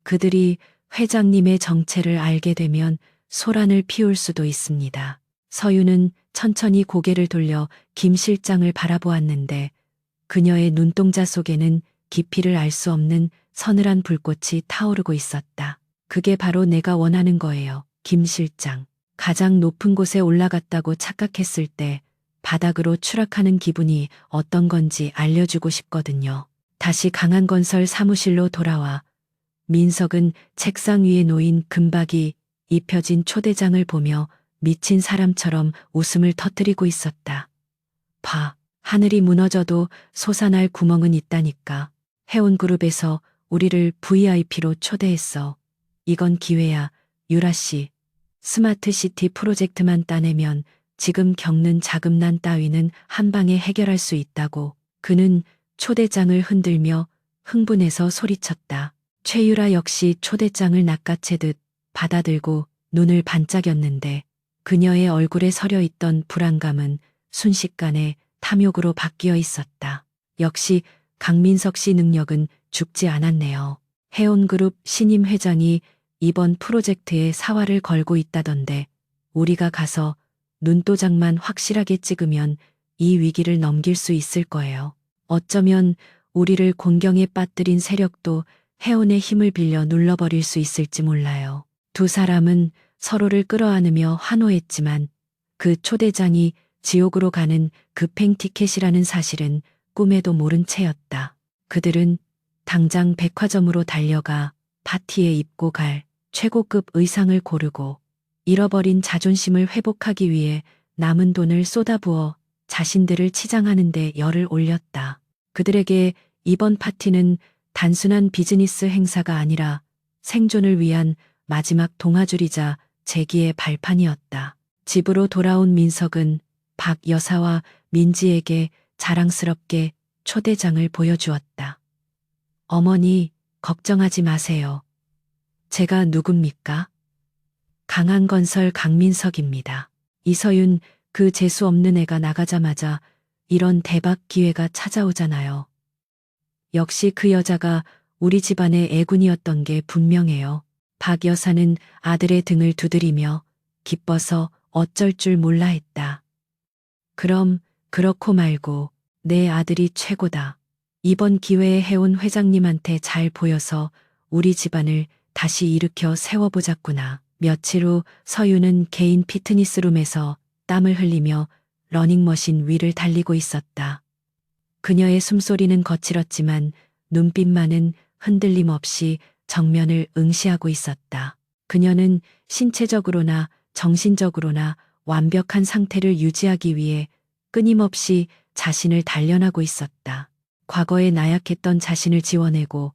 그들이 회장님의 정체를 알게 되면 소란을 피울 수도 있습니다. 서윤은 천천히 고개를 돌려 김 실장을 바라보았는데 그녀의 눈동자 속에는 깊이를 알 수 없는 서늘한 불꽃이 타오르고 있었다. 그게 바로 내가 원하는 거예요. 김 실장. 가장 높은 곳에 올라갔다고 착각했을 때 바닥으로 추락하는 기분이 어떤 건지 알려주고 싶거든요. 다시 강한건설 사무실로 돌아와 민석은 책상 위에 놓인 금박이 입혀진 초대장을 보며 미친 사람처럼 웃음을 터뜨리고 있었다. 봐, 하늘이 무너져도 솟아날 구멍은 있다니까. 해운그룹에서 우리를 VIP로 초대했어. 이건 기회야, 유라 씨. 스마트시티 프로젝트만 따내면 지금 겪는 자금난 따위는 한 방에 해결할 수 있다고. 그는 초대장을 흔들며 흥분해서 소리쳤다. 최유라 역시 초대장을 낚아채듯 받아들고 눈을 반짝였는데 그녀의 얼굴에 서려 있던 불안감은 순식간에 탐욕으로 바뀌어 있었다. 역시 강민석 씨 능력은 죽지 않았네요. 해운그룹 신임 회장이 이번 프로젝트에 사활을 걸고 있다던데 우리가 가서 눈도장만 확실하게 찍으면 이 위기를 넘길 수 있을 거예요. 어쩌면 우리를 곤경에 빠뜨린 세력도 해운의 힘을 빌려 눌러버릴 수 있을지 몰라요. 두 사람은 서로를 끌어안으며 환호했지만 그 초대장이 지옥으로 가는 급행 티켓이라는 사실은 꿈에도 모른 채였다. 그들은 당장 백화점으로 달려가 파티에 입고 갈 최고급 의상을 고르고 잃어버린 자존심을 회복하기 위해 남은 돈을 쏟아부어 자신들을 치장하는 데 열을 올렸다. 그들에게 이번 파티는 단순한 비즈니스 행사가 아니라 생존을 위한 마지막 동아줄이자 재기의 발판이었다. 집으로 돌아온 민석은 박 여사와 민지에게 자랑스럽게 초대장을 보여주었다. 어머니, 걱정하지 마세요. 제가 누굽니까? 강한건설 강민석입니다. 이서윤, 그 재수 없는 애가 나가자마자 이런 대박 기회가 찾아오잖아요. 역시 그 여자가 우리 집안의 애군이었던 게 분명해요. 박 여사는 아들의 등을 두드리며 기뻐서 어쩔 줄 몰라 했다. 그럼 그렇고 말고 내 아들이 최고다. 이번 기회에 해온 회장님한테 잘 보여서 우리 집안을 다시 일으켜 세워보자꾸나. 며칠 후 서윤은 개인 피트니스룸에서 땀을 흘리며 러닝머신 위를 달리고 있었다. 그녀의 숨소리는 거칠었지만 눈빛만은 흔들림 없이 정면을 응시하고 있었다. 그녀는 신체적으로나 정신적으로나 완벽한 상태를 유지하기 위해 끊임없이 자신을 단련하고 있었다. 과거에 나약했던 자신을 지워내고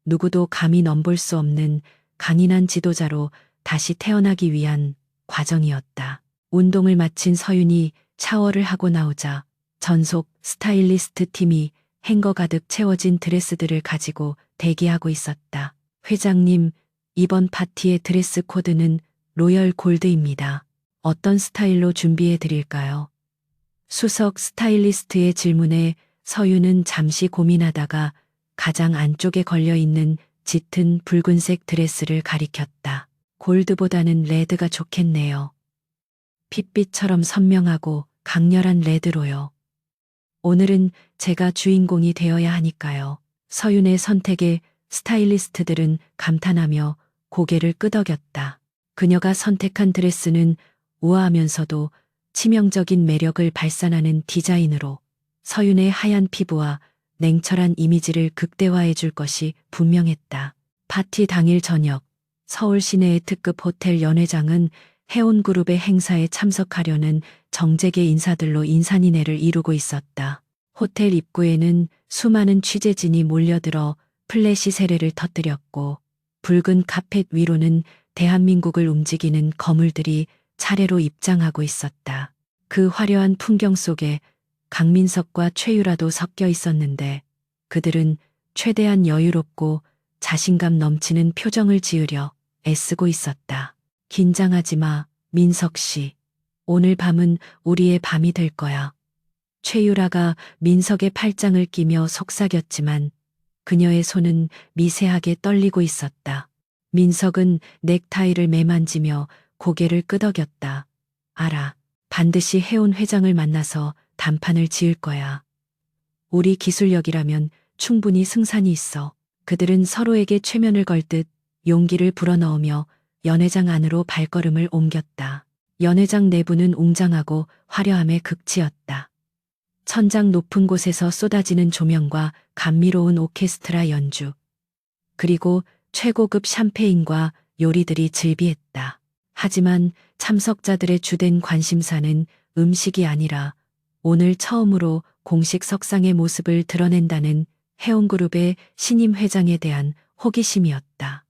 누구도 감히 넘볼 수 없는 강인한 지도자로 다시 태어나기 위한 과정이었다. 운동을 마친 서윤이 샤워를 하고 나오자 전속 스타일리스트 팀이 행거 가득 채워진 드레스들을 가지고 대기하고 있었다. 회장님, 이번 파티의 드레스 코드는 로열 골드입니다. 어떤 스타일로 준비해 드릴까요? 수석 스타일리스트의 질문에 서윤은 잠시 고민하다가 가장 안쪽에 걸려있는 짙은 붉은색 드레스를 가리켰다. 골드보다는 레드가 좋겠네요. 핏빛처럼 선명하고 강렬한 레드로요. 오늘은 제가 주인공이 되어야 하니까요. 서윤의 선택에 스타일리스트들은 감탄하며 고개를 끄덕였다. 그녀가 선택한 드레스는 우아하면서도 치명적인 매력을 발산하는 디자인으로 서윤의 하얀 피부와 냉철한 이미지를 극대화해 줄 것이 분명했다. 파티 당일 저녁, 서울 시내의 특급 호텔 연회장은 해온그룹의 행사에 참석하려는 정재계 인사들로 인산인해를 이루고 있었다. 호텔 입구에는 수많은 취재진이 몰려들어 플래시 세례를 터뜨렸고 붉은 카펫 위로는 대한민국을 움직이는 거물들이 차례로 입장하고 있었다. 그 화려한 풍경 속에 강민석과 최유라도 섞여 있었는데 그들은 최대한 여유롭고 자신감 넘치는 표정을 지으려 애쓰고 있었다. 긴장하지 마, 민석 씨. 오늘 밤은 우리의 밤이 될 거야. 최유라가 민석의 팔짱을 끼며 속삭였지만 그녀의 손은 미세하게 떨리고 있었다. 민석은 넥타이를 매만지며 고개를 끄덕였다. 알아. 반드시 해온 회장을 만나서 단판을 지을 거야. 우리 기술력이라면 충분히 승산이 있어. 그들은 서로에게 최면을 걸 듯 용기를 불어넣으며 연회장 안으로 발걸음을 옮겼다. 연회장 내부는 웅장하고 화려함의 극치였다. 천장 높은 곳에서 쏟아지는 조명과 감미로운 오케스트라 연주, 그리고 최고급 샴페인과 요리들이 즐비했다. 하지만 참석자들의 주된 관심사는 음식이 아니라 오늘 처음으로 공식 석상의 모습을 드러낸다는 해온그룹의 신임 회장에 대한 호기심이었다.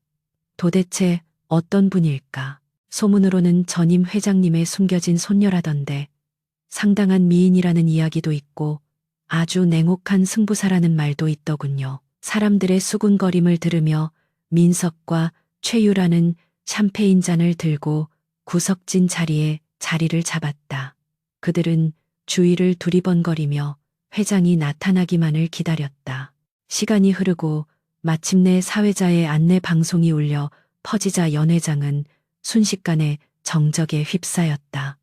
도대체 어떤 분일까? 소문으로는 전임 회장님의 숨겨진 손녀라던데 상당한 미인이라는 이야기도 있고 아주 냉혹한 승부사라는 말도 있더군요. 사람들의 수군거림을 들으며 민석과 최유라는 샴페인 잔을 들고 구석진 자리에 자리를 잡았다. 그들은 주위를 두리번거리며 회장이 나타나기만을 기다렸다. 시간이 흐르고 마침내 사회자의 안내 방송이 울려 퍼지자 연회장은 순식간에 정적에 휩싸였다.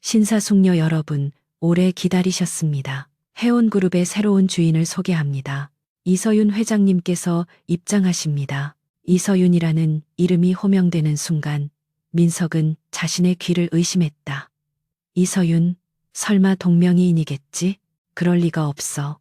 신사숙녀 여러분, 오래 기다리셨습니다. 해온그룹의 새로운 주인을 소개합니다. 이서윤 회장님께서 입장하십니다. 이서윤이라는 이름이 호명되는 순간 민석은 자신의 귀를 의심했다. 이서윤, 설마 동명이인이겠지? 그럴 리가 없어.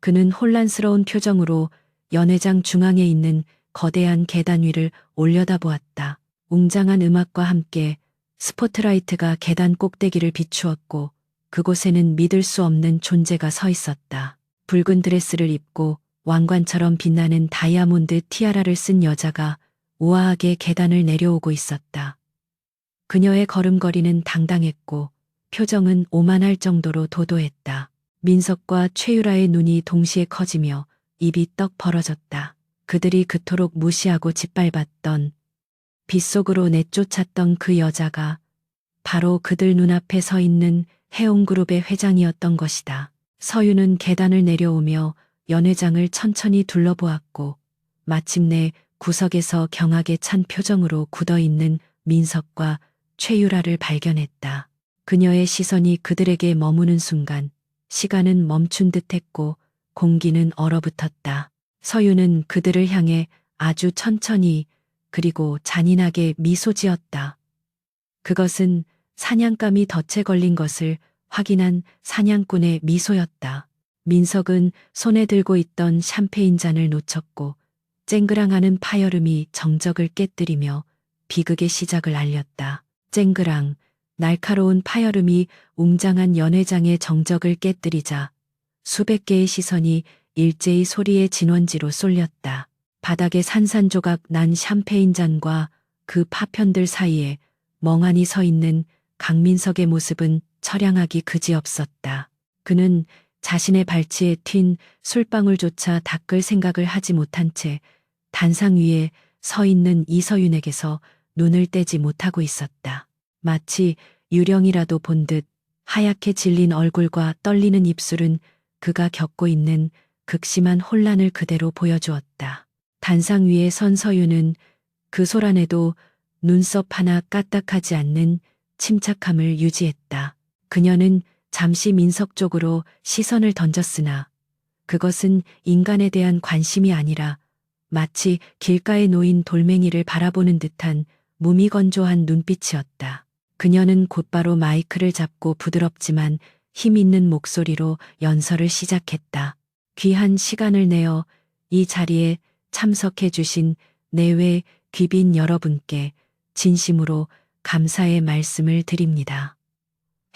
그는 혼란스러운 표정으로 연회장 중앙에 있는 거대한 계단 위를 올려다보았다. 웅장한 음악과 함께 스포트라이트가 계단 꼭대기를 비추었고 그곳에는 믿을 수 없는 존재가 서 있었다. 붉은 드레스를 입고 왕관처럼 빛나는 다이아몬드 티아라를 쓴 여자가 우아하게 계단을 내려오고 있었다. 그녀의 걸음걸이는 당당했고 표정은 오만할 정도로 도도했다. 민석과 최유라의 눈이 동시에 커지며 입이 떡 벌어졌다. 그들이 그토록 무시하고 짓밟았던 빗속으로 내쫓았던 그 여자가 바로 그들 눈앞에 서 있는 해온그룹의 회장이었던 것이다. 서윤은 계단을 내려오며 연회장을 천천히 둘러보았고 마침내 구석에서 경악에 찬 표정으로 굳어있는 민석과 최유라를 발견했다. 그녀의 시선이 그들에게 머무는 순간 시간은 멈춘 듯했고 공기는 얼어붙었다. 서윤은 그들을 향해 아주 천천히 그리고 잔인하게 미소 지었다. 그것은 사냥감이 덫에 걸린 것을 확인한 사냥꾼의 미소였다. 민석은 손에 들고 있던 샴페인 잔을 놓쳤고 쨍그랑하는 파열음이 정적을 깨뜨리며 비극의 시작을 알렸다. 쨍그랑 날카로운 파열음이 웅장한 연회장의 정적을 깨뜨리자 수백 개의 시선이 일제히 소리의 진원지로 쏠렸다. 바닥에 산산조각 난 샴페인 잔과 그 파편들 사이에 멍하니 서 있는 강민석의 모습은 처량하기 그지없었다. 그는 자신의 발치에 튄 술방울조차 닦을 생각을 하지 못한 채 단상 위에 서 있는 이서윤에게서 눈을 떼지 못하고 있었다. 마치 유령이라도 본 듯 하얗게 질린 얼굴과 떨리는 입술은 그가 겪고 있는 극심한 혼란을 그대로 보여주었다. 단상 위에 선 서윤은 그 소란에도 눈썹 하나 까딱하지 않는 침착함을 유지했다. 그녀는 잠시 민석 쪽으로 시선을 던졌으나 그것은 인간에 대한 관심이 아니라 마치 길가에 놓인 돌멩이를 바라보는 듯한 무미건조한 눈빛이었다. 그녀는 곧바로 마이크를 잡고 부드럽지만 힘 있는 목소리로 연설을 시작했다. 귀한 시간을 내어 이 자리에 참석해 주신 내외 귀빈 여러분께 진심으로 감사의 말씀을 드립니다.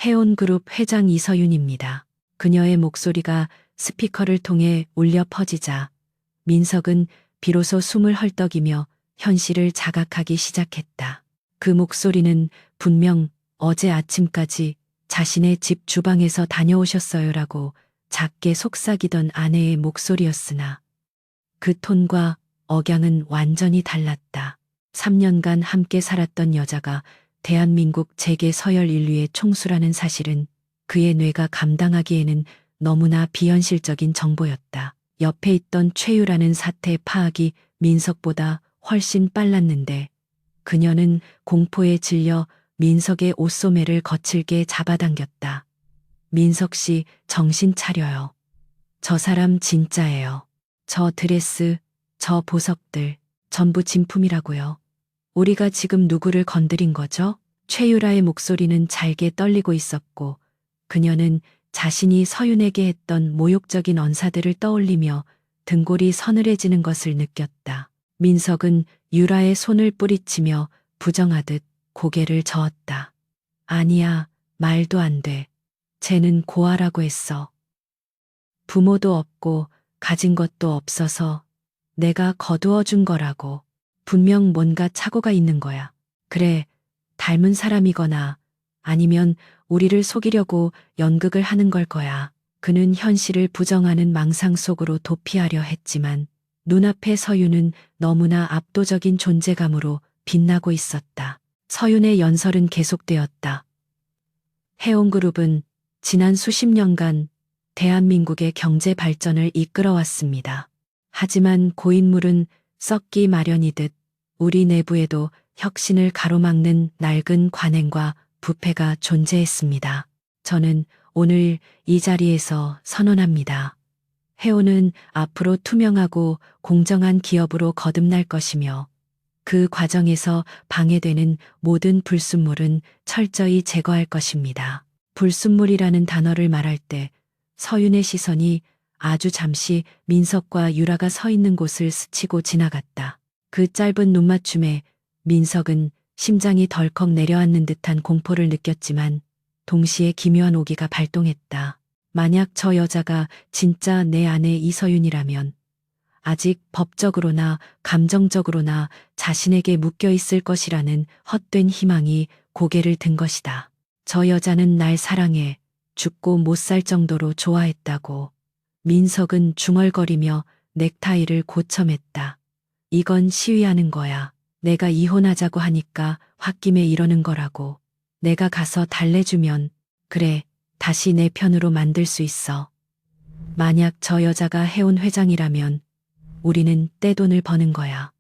해온그룹 회장 이서윤입니다. 그녀의 목소리가 스피커를 통해 울려 퍼지자 민석은 비로소 숨을 헐떡이며 현실을 자각하기 시작했다. 그 목소리는 분명 어제 아침까지 자신의 집 주방에서 다녀오셨어요라고 작게 속삭이던 아내의 목소리였으나 그 톤과 억양은 완전히 달랐다. 3년간 함께 살았던 여자가 대한민국 재계 서열 1위의 총수라는 사실은 그의 뇌가 감당하기에는 너무나 비현실적인 정보였다. 옆에 있던 최유라는 사태 파악이 민석보다 훨씬 빨랐는데 그녀는 공포에 질려 민석의 옷소매를 거칠게 잡아당겼다. 민석 씨, 정신 차려요. 저 사람 진짜예요. 저 드레스, 저 보석들, 전부 진품이라고요. 우리가 지금 누구를 건드린 거죠? 최유라의 목소리는 잘게 떨리고 있었고 그녀는 자신이 서윤에게 했던 모욕적인 언사들을 떠올리며 등골이 서늘해지는 것을 느꼈다. 민석은 유라의 손을 뿌리치며 부정하듯 고개를 저었다. 아니야, 말도 안 돼. 쟤는 고아라고 했어. 부모도 없고 가진 것도 없어서 내가 거두어 준 거라고. 분명 뭔가 착오가 있는 거야. 그래, 닮은 사람이거나 아니면 우리를 속이려고 연극을 하는 걸 거야. 그는 현실을 부정하는 망상 속으로 도피하려 했지만 눈앞의 서윤은 너무나 압도적인 존재감으로 빛나고 있었다. 서윤의 연설은 계속되었다. 해온그룹은 지난 수십 년간 대한민국의 경제 발전을 이끌어왔습니다. 하지만 고인물은 썩기 마련이듯 우리 내부에도 혁신을 가로막는 낡은 관행과 부패가 존재했습니다. 저는 오늘 이 자리에서 선언합니다. 해오는 앞으로 투명하고 공정한 기업으로 거듭날 것이며 그 과정에서 방해되는 모든 불순물은 철저히 제거할 것입니다. 불순물이라는 단어를 말할 때 서윤의 시선이 아주 잠시 민석과 유라가 서 있는 곳을 스치고 지나갔다. 그 짧은 눈맞춤에 민석은 심장이 덜컥 내려앉는 듯한 공포를 느꼈지만 동시에 기묘한 오기가 발동했다. 만약 저 여자가 진짜 내 아내 이서윤이라면 아직 법적으로나 감정적으로나 자신에게 묶여 있을 것이라는 헛된 희망이 고개를 든 것이다. 저 여자는 날 사랑해 죽고 못 살 정도로 좋아했다고. 민석은 중얼거리며 넥타이를 고쳐맸다. 이건 시위하는 거야. 내가 이혼하자고 하니까 홧김에 이러는 거라고. 내가 가서 달래주면 그래 다시 내 편으로 만들 수 있어. 만약 저 여자가 해온 회장이라면 우리는 떼돈을 버는 거야.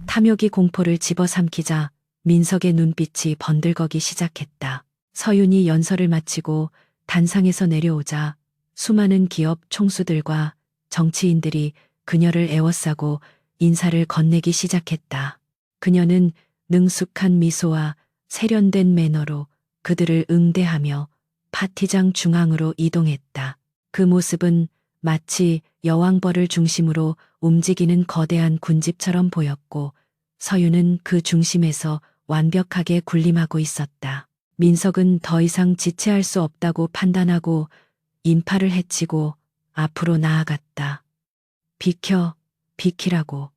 탐욕이 공포를 집어삼키자 민석의 눈빛이 번들거기 시작했다. 서윤이 연설을 마치고 단상에서 내려오자 수많은 기업 총수들과 정치인들이 그녀를 에워싸고 인사를 건네기 시작했다. 그녀는 능숙한 미소와 세련된 매너로 그들을 응대하며 파티장 중앙으로 이동했다. 그 모습은 마치 여왕벌을 중심으로 움직이는 거대한 군집처럼 보였고 서윤은 그 중심에서 완벽하게 군림하고 있었다. 민석은 더 이상 지체할 수 없다고 판단하고 인파를 헤치고 앞으로 나아갔다. 비켜, 비키라고.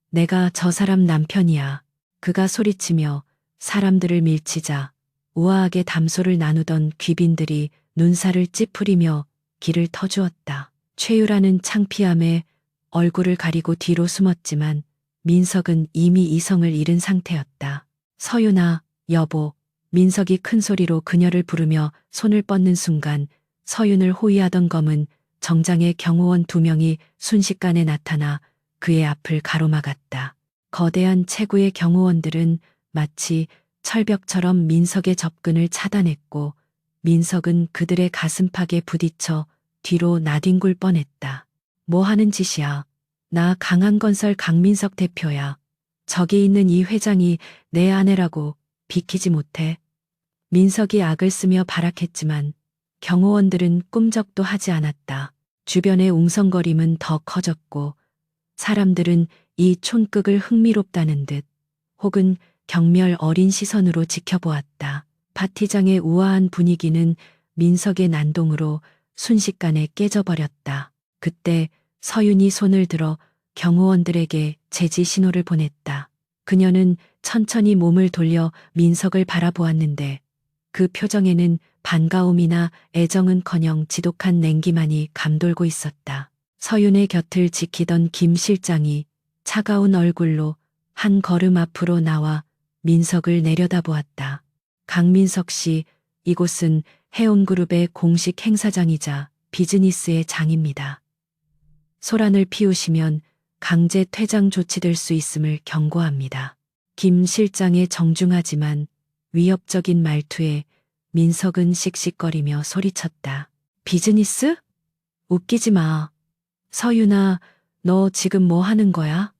내가 저 사람 남편이야. 그가 소리치며 사람들을 밀치자 우아하게 담소를 나누던 귀빈들이 눈살을 찌푸리며 길을 터주었다. 최유라는 창피함에 얼굴을 가리고 뒤로 숨었지만 민석은 이미 이성을 잃은 상태였다. 서윤아, 여보. 민석이 큰 소리로 그녀를 부르며 손을 뻗는 순간 서윤을 호위하던 검은 정장의 경호원 2명이 순식간에 나타나 그의 앞을 가로막았다. 거대한 체구의 경호원들은 마치 철벽처럼 민석의 접근을 차단했고 민석은 그들의 가슴팍에 부딪혀 뒤로 나뒹굴 뻔했다. 뭐 하는 짓이야. 나 강한건설 강민석 대표야. 저기 있는 이 회장이 내 아내라고 비키지 못해. 민석이 악을 쓰며 발악했지만 경호원들은 꿈쩍도 하지 않았다. 주변의 웅성거림은 더 커졌고 사람들은 이 촌극을 흥미롭다는 듯 혹은 경멸 어린 시선으로 지켜보았다. 파티장의 우아한 분위기는 민석의 난동으로 순식간에 깨져버렸다. 그때 서윤이 손을 들어 경호원들에게 제지 신호를 보냈다. 그녀는 천천히 몸을 돌려 민석을 바라보았는데 그 표정에는 반가움이나 애정은커녕 지독한 냉기만이 감돌고 있었다. 서윤의 곁을 지키던 김 실장이 차가운 얼굴로 한 걸음 앞으로 나와 민석을 내려다보았다. 강민석 씨, 이곳은 해온그룹의 공식 행사장이자 비즈니스의 장입니다. 소란을 피우시면 강제 퇴장 조치될 수 있음을 경고합니다. 김 실장의 정중하지만 위협적인 말투에 민석은 씩씩거리며 소리쳤다. 비즈니스? 웃기지 마. 서윤아, 너 지금 뭐 하는 거야?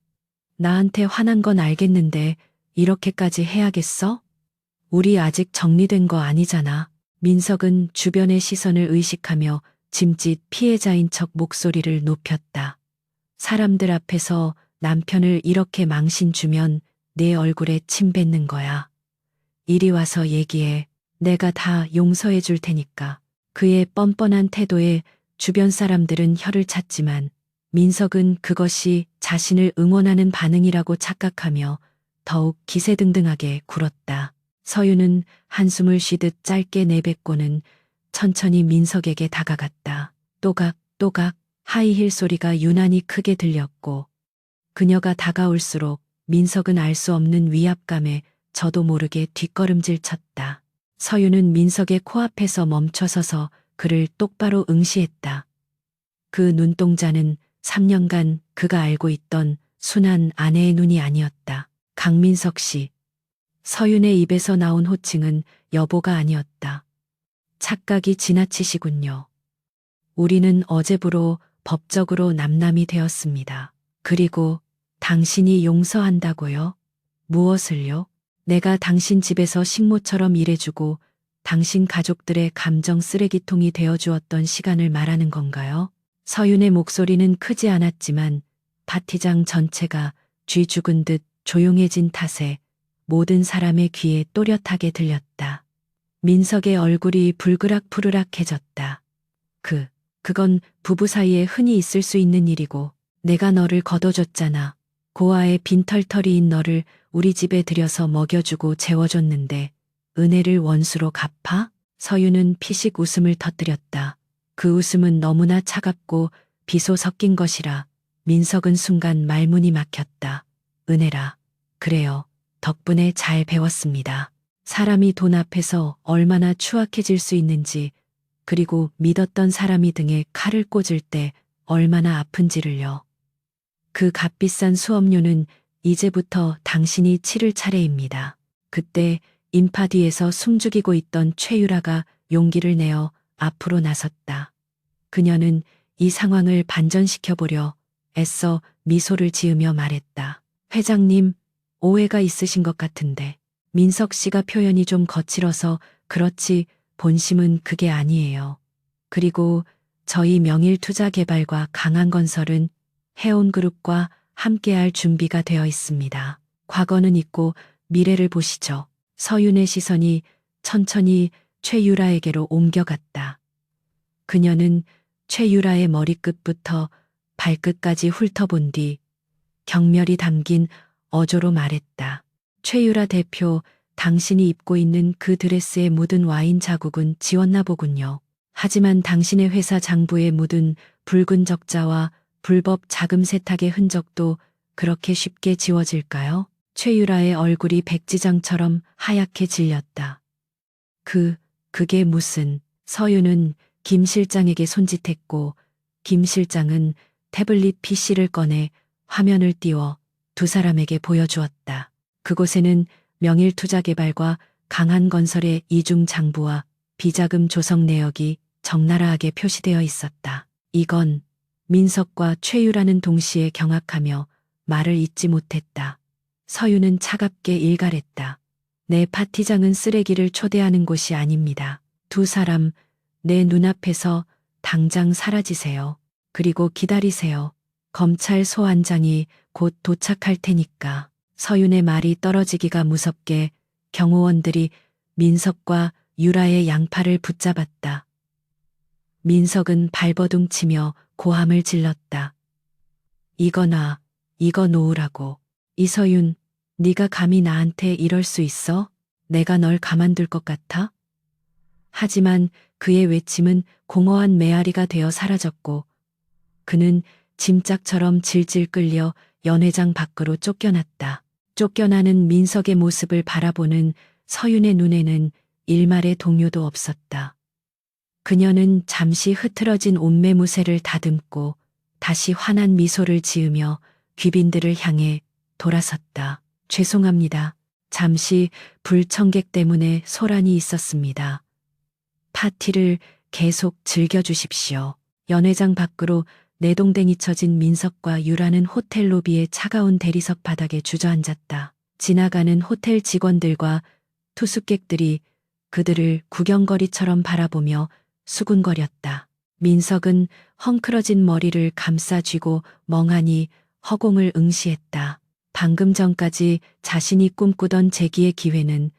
나한테 화난 건 알겠는데 이렇게까지 해야겠어? 우리 아직 정리된 거 아니잖아. 민석은 주변의 시선을 의식하며 짐짓 피해자인 척 목소리를 높였다. 사람들 앞에서 남편을 이렇게 망신 주면 내 얼굴에 침 뱉는 거야. 이리 와서 얘기해. 내가 다 용서해 줄 테니까. 그의 뻔뻔한 태도에 주변 사람들은 혀를 찼지만 민석은 그것이 자신을 응원하는 반응이라고 착각하며 더욱 기세등등하게 굴었다. 서윤은 한숨을 쉬듯 짧게 내뱉고는 천천히 민석에게 다가갔다. 또각또각 하이힐 소리가 유난히 크게 들렸고 그녀가 다가올수록 민석은 알 수 없는 위압감에 저도 모르게 뒷걸음질 쳤다. 서윤은 민석의 코앞에서 멈춰서서 그를 똑바로 응시했다. 그 눈동자는 3년간 그가 알고 있던 순한 아내의 눈이 아니었다. 강민석 씨. 서윤의 입에서 나온 호칭은 여보가 아니었다. 착각이 지나치시군요. 우리는 어제부로 법적으로 남남이 되었습니다. 그리고 당신이 용서한다고요? 무엇을요? 내가 당신 집에서 식모처럼 일해주고 당신 가족들의 감정 쓰레기통이 되어주었던 시간을 말하는 건가요? 서윤의 목소리는 크지 않았지만 파티장 전체가 쥐 죽은 듯 조용해진 탓에 모든 사람의 귀에 또렷하게 들렸다. 민석의 얼굴이 불그락푸르락해졌다. 그건 부부 사이에 흔히 있을 수 있는 일이고 내가 너를 거둬줬잖아. 고아의 빈털터리인 너를 우리 집에 들여서 먹여주고 재워줬는데 은혜를 원수로 갚아? 서윤은 피식 웃음을 터뜨렸다. 그 웃음은 너무나 차갑고 비소 섞인 것이라 민석은 순간 말문이 막혔다. 은혜라. 그래요. 덕분에 잘 배웠습니다. 사람이 돈 앞에서 얼마나 추악해질 수 있는지, 그리고 믿었던 사람이 등에 칼을 꽂을 때 얼마나 아픈지를요. 그 값비싼 수업료는 이제부터 당신이 치를 차례입니다. 그때 인파 뒤에서 숨죽이고 있던 최유라가 용기를 내어 앞으로 나섰다. 그녀는 이 상황을 반전시켜보려 애써 미소를 지으며 말했다. 회장님, 오해가 있으신 것 같은데. 민석 씨가 표현이 좀 거칠어서 그렇지 본심은 그게 아니에요. 그리고 저희 명일투자개발과 강한건설은 해온그룹과 함께할 준비가 되어 있습니다. 과거는 있고 미래를 보시죠. 서윤의 시선이 천천히 최유라에게로 옮겨갔다. 그녀는 최유라의 머리끝부터 발끝까지 훑어본 뒤 경멸이 담긴 어조로 말했다. 최유라 대표, 당신이 입고 있는 그 드레스에 묻은 와인 자국은 지웠나 보군요. 하지만 당신의 회사 장부에 묻은 붉은 적자와 불법 자금 세탁의 흔적도 그렇게 쉽게 지워질까요? 최유라의 얼굴이 백지장처럼 하얗게 질렸다. 그게 무슨. 서윤은 김 실장에게 손짓했고 김 실장은 태블릿 PC를 꺼내 화면을 띄워 두 사람에게 보여주었다. 그곳에는 명일투자개발과 강한건설의 이중 장부와 비자금 조성 내역이 적나라하게 표시되어 있었다. 이건 민석과 최유라는 동시에 경악하며 말을 잇지 못했다. 서유는 차갑게 일갈했다. 내 파티장은 쓰레기를 초대하는 곳이 아닙니다. 두 사람 내 눈앞에서 당장 사라지세요. 그리고 기다리세요. 검찰 소환장이 곧 도착할 테니까. 서윤의 말이 떨어지기가 무섭게 경호원들이 민석과 유라의 양팔을 붙잡았다. 민석은 발버둥치며 고함을 질렀다. 이거 놔, 이거 놓으라고. 이서윤, 네가 감히 나한테 이럴 수 있어? 내가 널 가만둘 것 같아? 하지만 그의 외침은 공허한 메아리가 되어 사라졌고 그는 짐짝처럼 질질 끌려 연회장 밖으로 쫓겨났다. 쫓겨나는 민석의 모습을 바라보는 서윤의 눈에는 일말의 동요도 없었다. 그녀는 잠시 흐트러진 옷매무새를 다듬고 다시 환한 미소를 지으며 귀빈들을 향해 돌아섰다. 죄송합니다. 잠시 불청객 때문에 소란이 있었습니다. 파티를 계속 즐겨주십시오. 연회장 밖으로 내동댕이 쳐진 민석과 유라는 호텔 로비의 차가운 대리석 바닥에 주저앉았다. 지나가는 호텔 직원들과 투숙객들이 그들을 구경거리처럼 바라보며 수군거렸다. 민석은 헝클어진 머리를 감싸 쥐고 멍하니 허공을 응시했다. 방금 전까지 자신이 꿈꾸던 재기의 기회는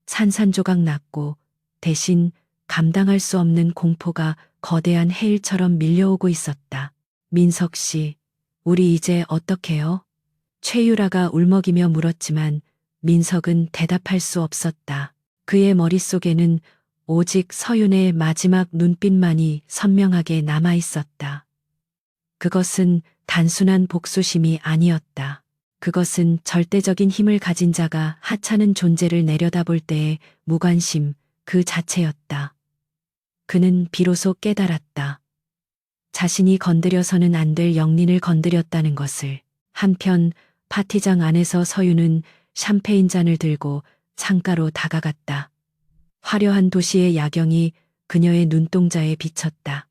산산조각 났고 대신 감당할 수 없는 공포가 거대한 해일처럼 밀려오고 있었다. 민석 씨, 우리 이제 어떡해요? 최유라가 울먹이며 물었지만 민석은 대답할 수 없었다. 그의 머릿속에는 오직 서윤의 마지막 눈빛만이 선명하게 남아 있었다. 그것은 단순한 복수심이 아니었다. 그것은 절대적인 힘을 가진 자가 하찮은 존재를 내려다볼 때의 무관심 그 자체였다. 그는 비로소 깨달았다. 자신이 건드려서는 안 될 영린을 건드렸다는 것을. 한편 파티장 안에서 서윤은 샴페인 잔을 들고 창가로 다가갔다. 화려한 도시의 야경이 그녀의 눈동자에 비쳤다.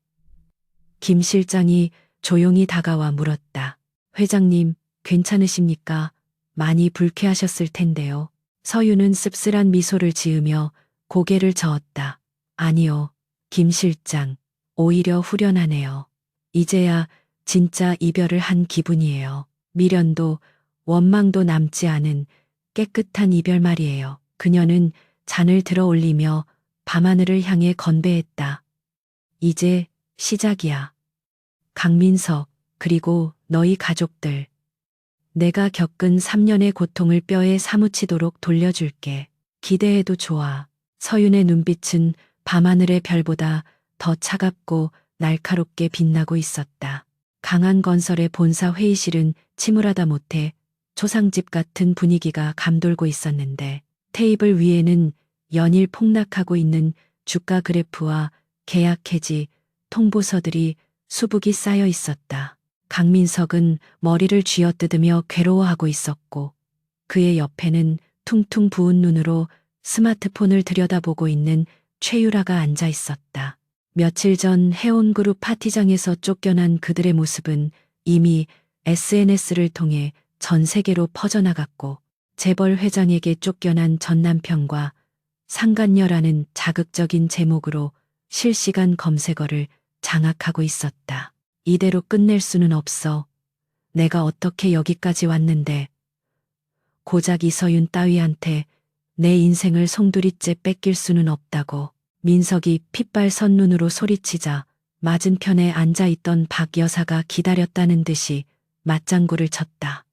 김 실장이 조용히 다가와 물었다. 회장님, 괜찮으십니까? 많이 불쾌하셨을 텐데요. 서윤은 씁쓸한 미소를 지으며 고개를 저었다. 아니요, 김 실장. 오히려 후련하네요. 이제야 진짜 이별을 한 기분이에요. 미련도 원망도 남지 않은 깨끗한 이별 말이에요. 그녀는 잔을 들어 올리며 밤하늘을 향해 건배했다. 이제 시작이야. 강민석, 그리고 너희 가족들. 내가 겪은 3년의 고통을 뼈에 사무치도록 돌려줄게. 기대해도 좋아. 서윤의 눈빛은 밤하늘의 별보다 더 차갑고 날카롭게 빛나고 있었다. 강한건설의 본사 회의실은 침울하다 못해 초상집 같은 분위기가 감돌고 있었는데 테이블 위에는 연일 폭락하고 있는 주가 그래프와 계약 해지, 통보서들이 수북이 쌓여 있었다. 강민석은 머리를 쥐어뜯으며 괴로워하고 있었고 그의 옆에는 퉁퉁 부은 눈으로 스마트폰을 들여다보고 있는 최유라가 앉아 있었다. 며칠 전 해온그룹 파티장에서 쫓겨난 그들의 모습은 이미 SNS를 통해 전 세계로 퍼져나갔고 재벌 회장에게 쫓겨난 전 남편과 상간녀라는 자극적인 제목으로 실시간 검색어를 장악하고 있었다. 이대로 끝낼 수는 없어. 내가 어떻게 여기까지 왔는데. 고작 이서윤 따위한테 내 인생을 송두리째 뺏길 수는 없다고. 민석이 핏발선 눈으로 소리치자 맞은편에 앉아있던 박 여사가 기다렸다는 듯이 맞장구를 쳤다.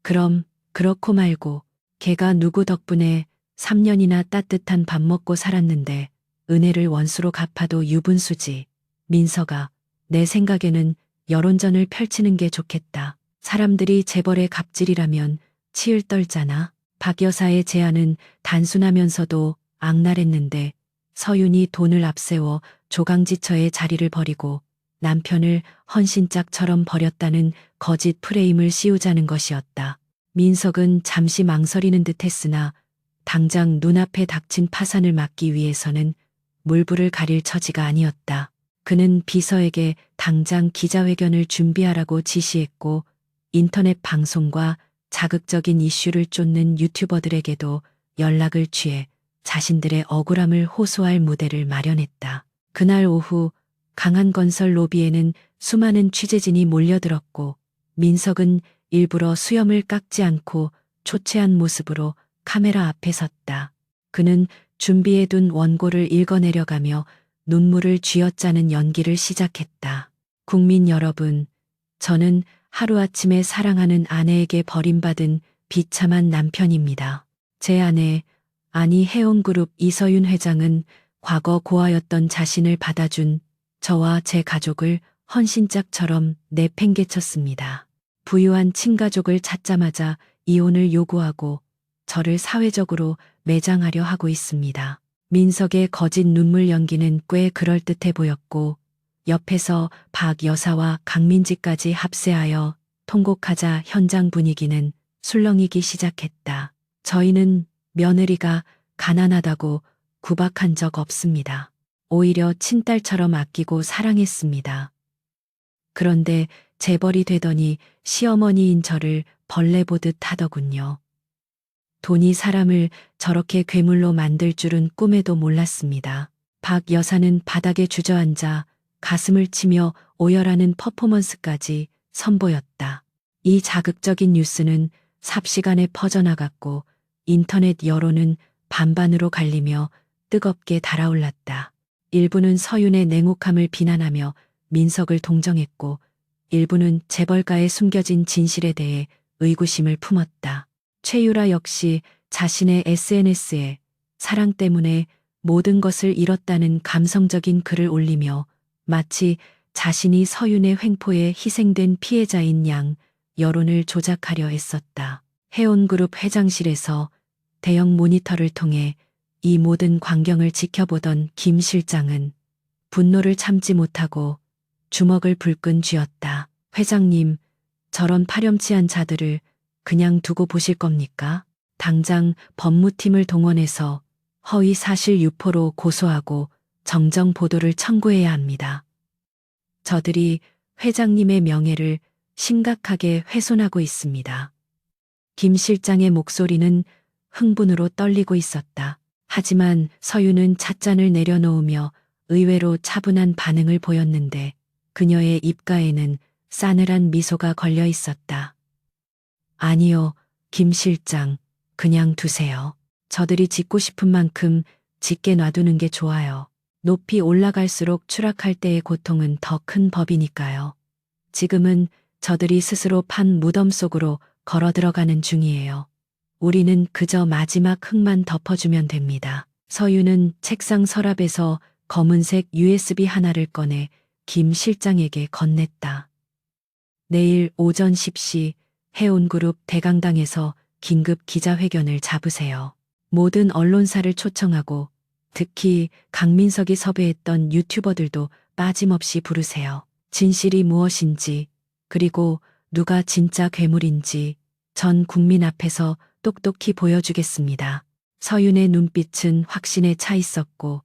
그럼 그렇고 말고 걔가 누구 덕분에 3년이나 따뜻한 밥 먹고 살았는데 은혜를 원수로 갚아도 유분수지. 민석아, 내 생각에는 여론전을 펼치는 게 좋겠다. 사람들이 재벌의 갑질이라면 치을 떨잖아. 박 여사의 제안은 단순하면서도 악랄했는데 서윤이 돈을 앞세워 조강지처의 자리를 버리고 남편을 헌신짝처럼 버렸다는 거짓 프레임을 씌우자는 것이었다. 민석은 잠시 망설이는 듯 했으나 당장 눈앞에 닥친 파산을 막기 위해서는 물불을 가릴 처지가 아니었다. 그는 비서에게 당장 기자회견을 준비하라고 지시했고 인터넷 방송과 자극적인 이슈를 쫓는 유튜버들에게도 연락을 취해 자신들의 억울함을 호소할 무대를 마련했다. 그날 오후 강한건설 로비에는 수많은 취재진이 몰려들었고 민석은 일부러 수염을 깎지 않고 초췌한 모습으로 카메라 앞에 섰다. 그는 준비해둔 원고를 읽어내려가며 눈물을 쥐어짜는 연기를 시작했다. 국민 여러분, 저는 하루아침에 사랑하는 아내에게 버림받은 비참한 남편입니다. 제 아내, 아니 해온그룹 이서윤 회장은 과거 고아였던 자신을 받아준 저와 제 가족을 헌신짝처럼 내팽개쳤습니다. 부유한 친가족을 찾자마자 이혼을 요구하고 저를 사회적으로 매장하려 하고 있습니다. 민석의 거짓 눈물 연기는 꽤 그럴듯해 보였고 옆에서 박 여사와 강민지까지 합세하여 통곡하자 현장 분위기는 술렁이기 시작했다. 저희는 며느리가 가난하다고 구박한 적 없습니다. 오히려 친딸처럼 아끼고 사랑했습니다. 그런데 재벌이 되더니 시어머니인 저를 벌레 보듯 하더군요. 돈이 사람을 저렇게 괴물로 만들 줄은 꿈에도 몰랐습니다. 박 여사는 바닥에 주저앉아 가슴을 치며 오열하는 퍼포먼스까지 선보였다. 이 자극적인 뉴스는 삽시간에 퍼져나갔고 인터넷 여론은 반반으로 갈리며 뜨겁게 달아올랐다. 일부는 서윤의 냉혹함을 비난하며 민석을 동정했고 일부는 재벌가의 숨겨진 진실에 대해 의구심을 품었다. 최유라 역시 자신의 SNS에 사랑 때문에 모든 것을 잃었다는 감성적인 글을 올리며 마치 자신이 서윤의 횡포에 희생된 피해자인 양 여론을 조작하려 했었다. 해온그룹 회장실에서 대형 모니터를 통해 이 모든 광경을 지켜보던 김 실장은 분노를 참지 못하고 주먹을 불끈 쥐었다. 회장님, 저런 파렴치한 자들을 그냥 두고 보실 겁니까? 당장 법무팀을 동원해서 허위 사실 유포로 고소하고 정정 보도를 청구해야 합니다. 저들이 회장님의 명예를 심각하게 훼손하고 있습니다. 김 실장의 목소리는 흥분으로 떨리고 있었다. 하지만 서윤은 찻잔을 내려놓으며 의외로 차분한 반응을 보였는데 그녀의 입가에는 싸늘한 미소가 걸려 있었다. 아니요, 김 실장, 그냥 두세요. 저들이 짓고 싶은 만큼 짓게 놔두는 게 좋아요. 높이 올라갈수록 추락할 때의 고통은 더 큰 법이니까요. 지금은 저들이 스스로 판 무덤 속으로 걸어 들어가는 중이에요. 우리는 그저 마지막 흙만 덮어주면 됩니다. 서윤은 책상 서랍에서 검은색 USB 하나를 꺼내 김 실장에게 건넸다. 내일 오전 10시 해온그룹 대강당에서 긴급 기자회견을 잡으세요. 모든 언론사를 초청하고 특히 강민석이 섭외했던 유튜버들도 빠짐없이 부르세요. 진실이 무엇인지 그리고 누가 진짜 괴물인지 전 국민 앞에서 똑똑히 보여주겠습니다. 서윤의 눈빛은 확신에 차 있었고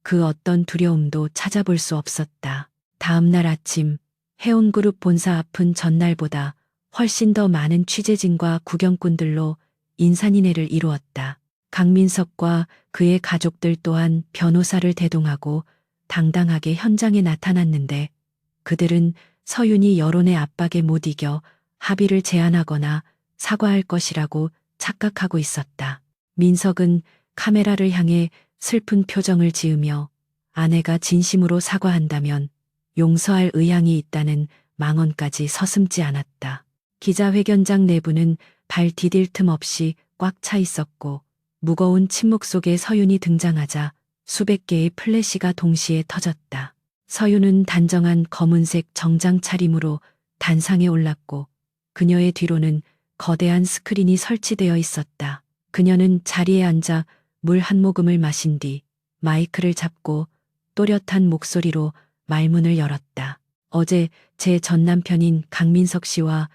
그 어떤 두려움도 찾아볼 수 없었다. 다음 날 아침 해온그룹 본사 앞은 전날보다 훨씬 더 많은 취재진과 구경꾼들로 인산인해를 이루었다. 강민석과 그의 가족들 또한 변호사를 대동하고 당당하게 현장에 나타났는데 그들은 서윤이 여론의 압박에 못 이겨 합의를 제안하거나 사과할 것이라고 착각하고 있었다. 민석은 카메라를 향해 슬픈 표정을 지으며 아내가 진심으로 사과한다면 용서할 의향이 있다는 망언까지 서슴지 않았다. 기자회견장 내부는 발 디딜 틈 없이 꽉 차 있었고 무거운 침묵 속에 서윤이 등장하자 수백 개의 플래시가 동시에 터졌다. 서윤은 단정한 검은색 정장 차림으로 단상에 올랐고 그녀의 뒤로는 거대한 스크린이 설치되어 있었다. 그녀는 자리에 앉아 물 한 모금을 마신 뒤 마이크를 잡고 또렷한 목소리로 말문을 열었다. 어제 제 전 남편인 강민석 씨와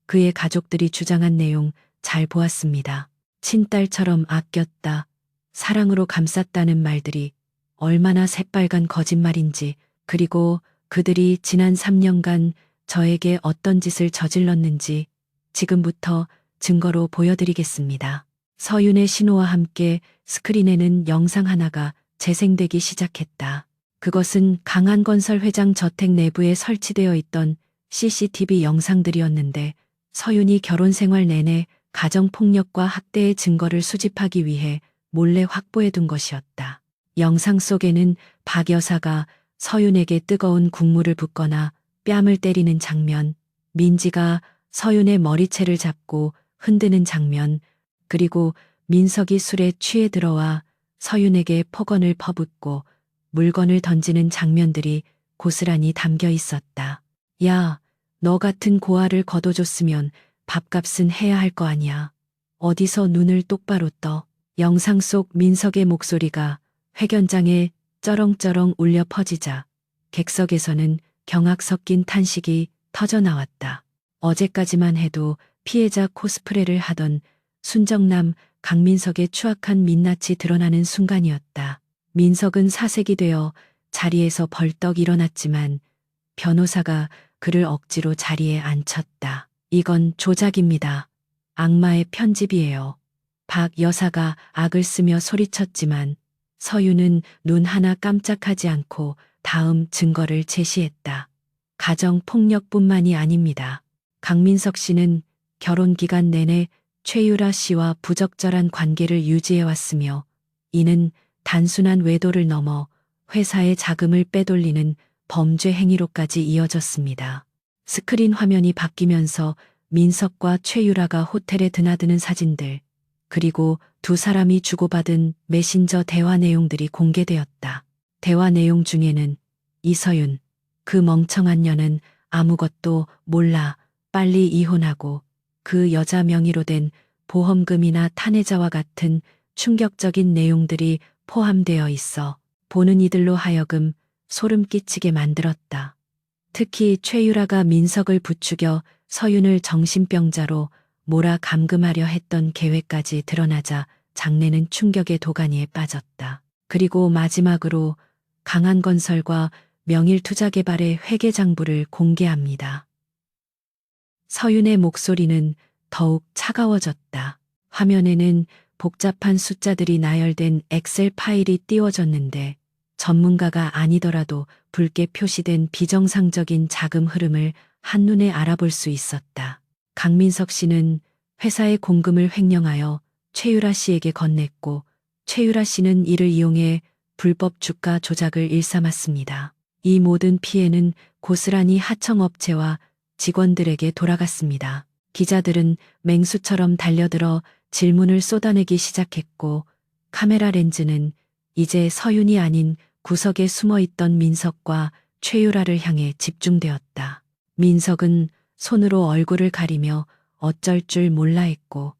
그의 가족들이 주장한 내용 잘 보았습니다. 친딸처럼 아꼈다, 사랑으로 감쌌다는 말들이 얼마나 새빨간 거짓말인지, 그리고 그들이 지난 3년간 저에게 어떤 짓을 저질렀는지 지금부터 증거로 보여드리겠습니다. 서윤의 신호와 함께 스크린에는 영상 하나가 재생되기 시작했다. 그것은 강한건설 회장 저택 내부에 설치되어 있던 CCTV 영상들이었는데 서윤이 결혼 생활 내내 가정폭력과 학대의 증거를 수집하기 위해 몰래 확보해둔 것이었다. 영상 속에는 박 여사가 서윤에게 뜨거운 국물을 붓거나 뺨을 때리는 장면, 민지가 서윤의 머리채를 잡고 흔드는 장면, 그리고 민석이 술에 취해 들어와 서윤에게 폭언을 퍼붓고 물건을 던지는 장면들이 고스란히 담겨 있었다. 야, 너 같은 고아를 거둬줬으면 밥값은 해야 할 거 아니야. 어디서 눈을 똑바로 떠. 영상 속 민석의 목소리가 회견장에 쩌렁쩌렁 울려 퍼지자 객석에서는 경악 섞인 탄식이 터져 나왔다. 어제까지만 해도 피해자 코스프레를 하던 순정남 강민석의 추악한 민낯이 드러나는 순간이었다. 민석은 사색이 되어 자리에서 벌떡 일어났지만 변호사가 그를 억지로 자리에 앉혔다. 이건 조작입니다. 악마의 편집이에요. 박 여사가 악을 쓰며 소리쳤지만 서윤은 눈 하나 깜짝하지 않고 다음 증거를 제시했다. 가정폭력뿐만이 아닙니다. 강민석 씨는 결혼 기간 내내 최유라 씨와 부적절한 관계를 유지해왔으며 이는 단순한 외도를 넘어 회사의 자금을 빼돌리는 범죄 행위로까지 이어졌습니다. 스크린 화면이 바뀌면서 민석과 최유라가 호텔에 드나드는 사진들, 그리고 두 사람이 주고받은 메신저 대화 내용들이 공개되었다. 대화 내용 중에는 이서윤, 그 멍청한 년은 아무것도 몰라, 빨리 이혼하고 그 여자 명의로 된 보험금이나 탄해자와 같은 충격적인 내용들이 포함되어 있어 보는 이들로 하여금 소름 끼치게 만들었다. 특히 최유라가 민석을 부추겨 서윤을 정신병자로 몰아 감금하려 했던 계획까지 드러나자 장내는 충격의 도가니에 빠졌다. 그리고 마지막으로 강한건설과 명일투자개발의 회계장부를 공개합니다. 서윤의 목소리는 더욱 차가워졌다. 화면에는 복잡한 숫자들이 나열된 엑셀 파일이 띄워졌는데 전문가가 아니더라도 붉게 표시된 비정상적인 자금 흐름을 한눈에 알아볼 수 있었다. 강민석 씨는 회사의 공금을 횡령하여 최유라 씨에게 건넸고 최유라 씨는 이를 이용해 불법 주가 조작을 일삼았습니다. 이 모든 피해는 고스란히 하청업체와 직원들에게 돌아갔습니다. 기자들은 맹수처럼 달려들어 질문을 쏟아내기 시작했고 카메라 렌즈는 이제 서윤이 아닌 구석에 숨어있던 민석과 최유라를 향해 집중되었다. 민석은 손으로 얼굴을 가리며 어쩔 줄 몰라 했고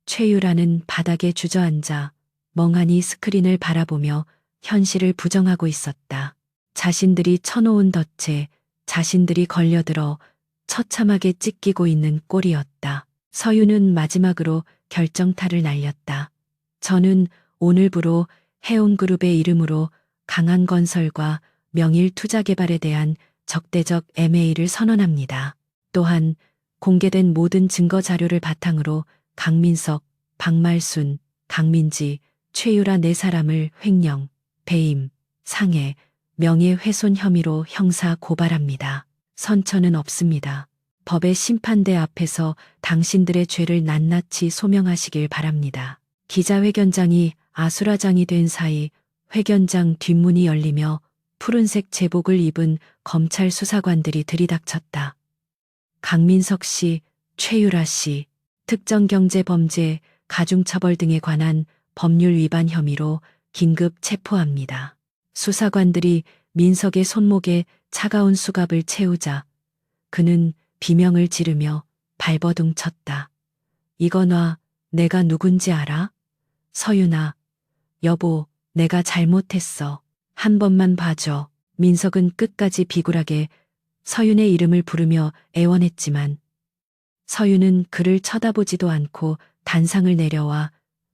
최유라는 바닥에 주저앉아 멍하니 스크린을 바라보며 현실을 부정하고 있었다. 자신들이 쳐놓은 덫에 자신들이 걸려들어 처참하게 찢기고 있는 꼴이었다. 서윤은 마지막으로 결정타를 날렸다. 저는 오늘부로 해온그룹의 이름으로 강한건설과 명일투자개발에 대한 적대적 MA를 선언합니다. 또한 공개된 모든 증거 자료를 바탕으로 강민석, 박말순, 강민지, 최유라 네 사람을 횡령, 배임, 상해, 명예훼손 혐의로 형사 고발합니다. 선처는 없습니다. 법의 심판대 앞에서 당신들의 죄를 낱낱이 소명하시길 바랍니다. 기자회견장이 아수라장이 된 사이 회견장 뒷문이 열리며 푸른색 제복을 입은 검찰 수사관들이 들이닥쳤다. 강민석 씨, 최유라 씨, 특정경제범죄, 가중처벌 등에 관한 법률 위반 혐의로 긴급 체포합니다. 수사관들이 민석의 손목에 차가운 수갑을 채우자 그는 비명을 지르며 발버둥 쳤다. 이거 놔, 내가 누군지 알아? 서윤아, 여보, 내가 잘못했어. 한 번만 봐줘. 민석은 끝까지 비굴하게 서윤의 이름을 부르며 애원했지만 서윤은 그를 쳐다보지도 않고 단상을 내려와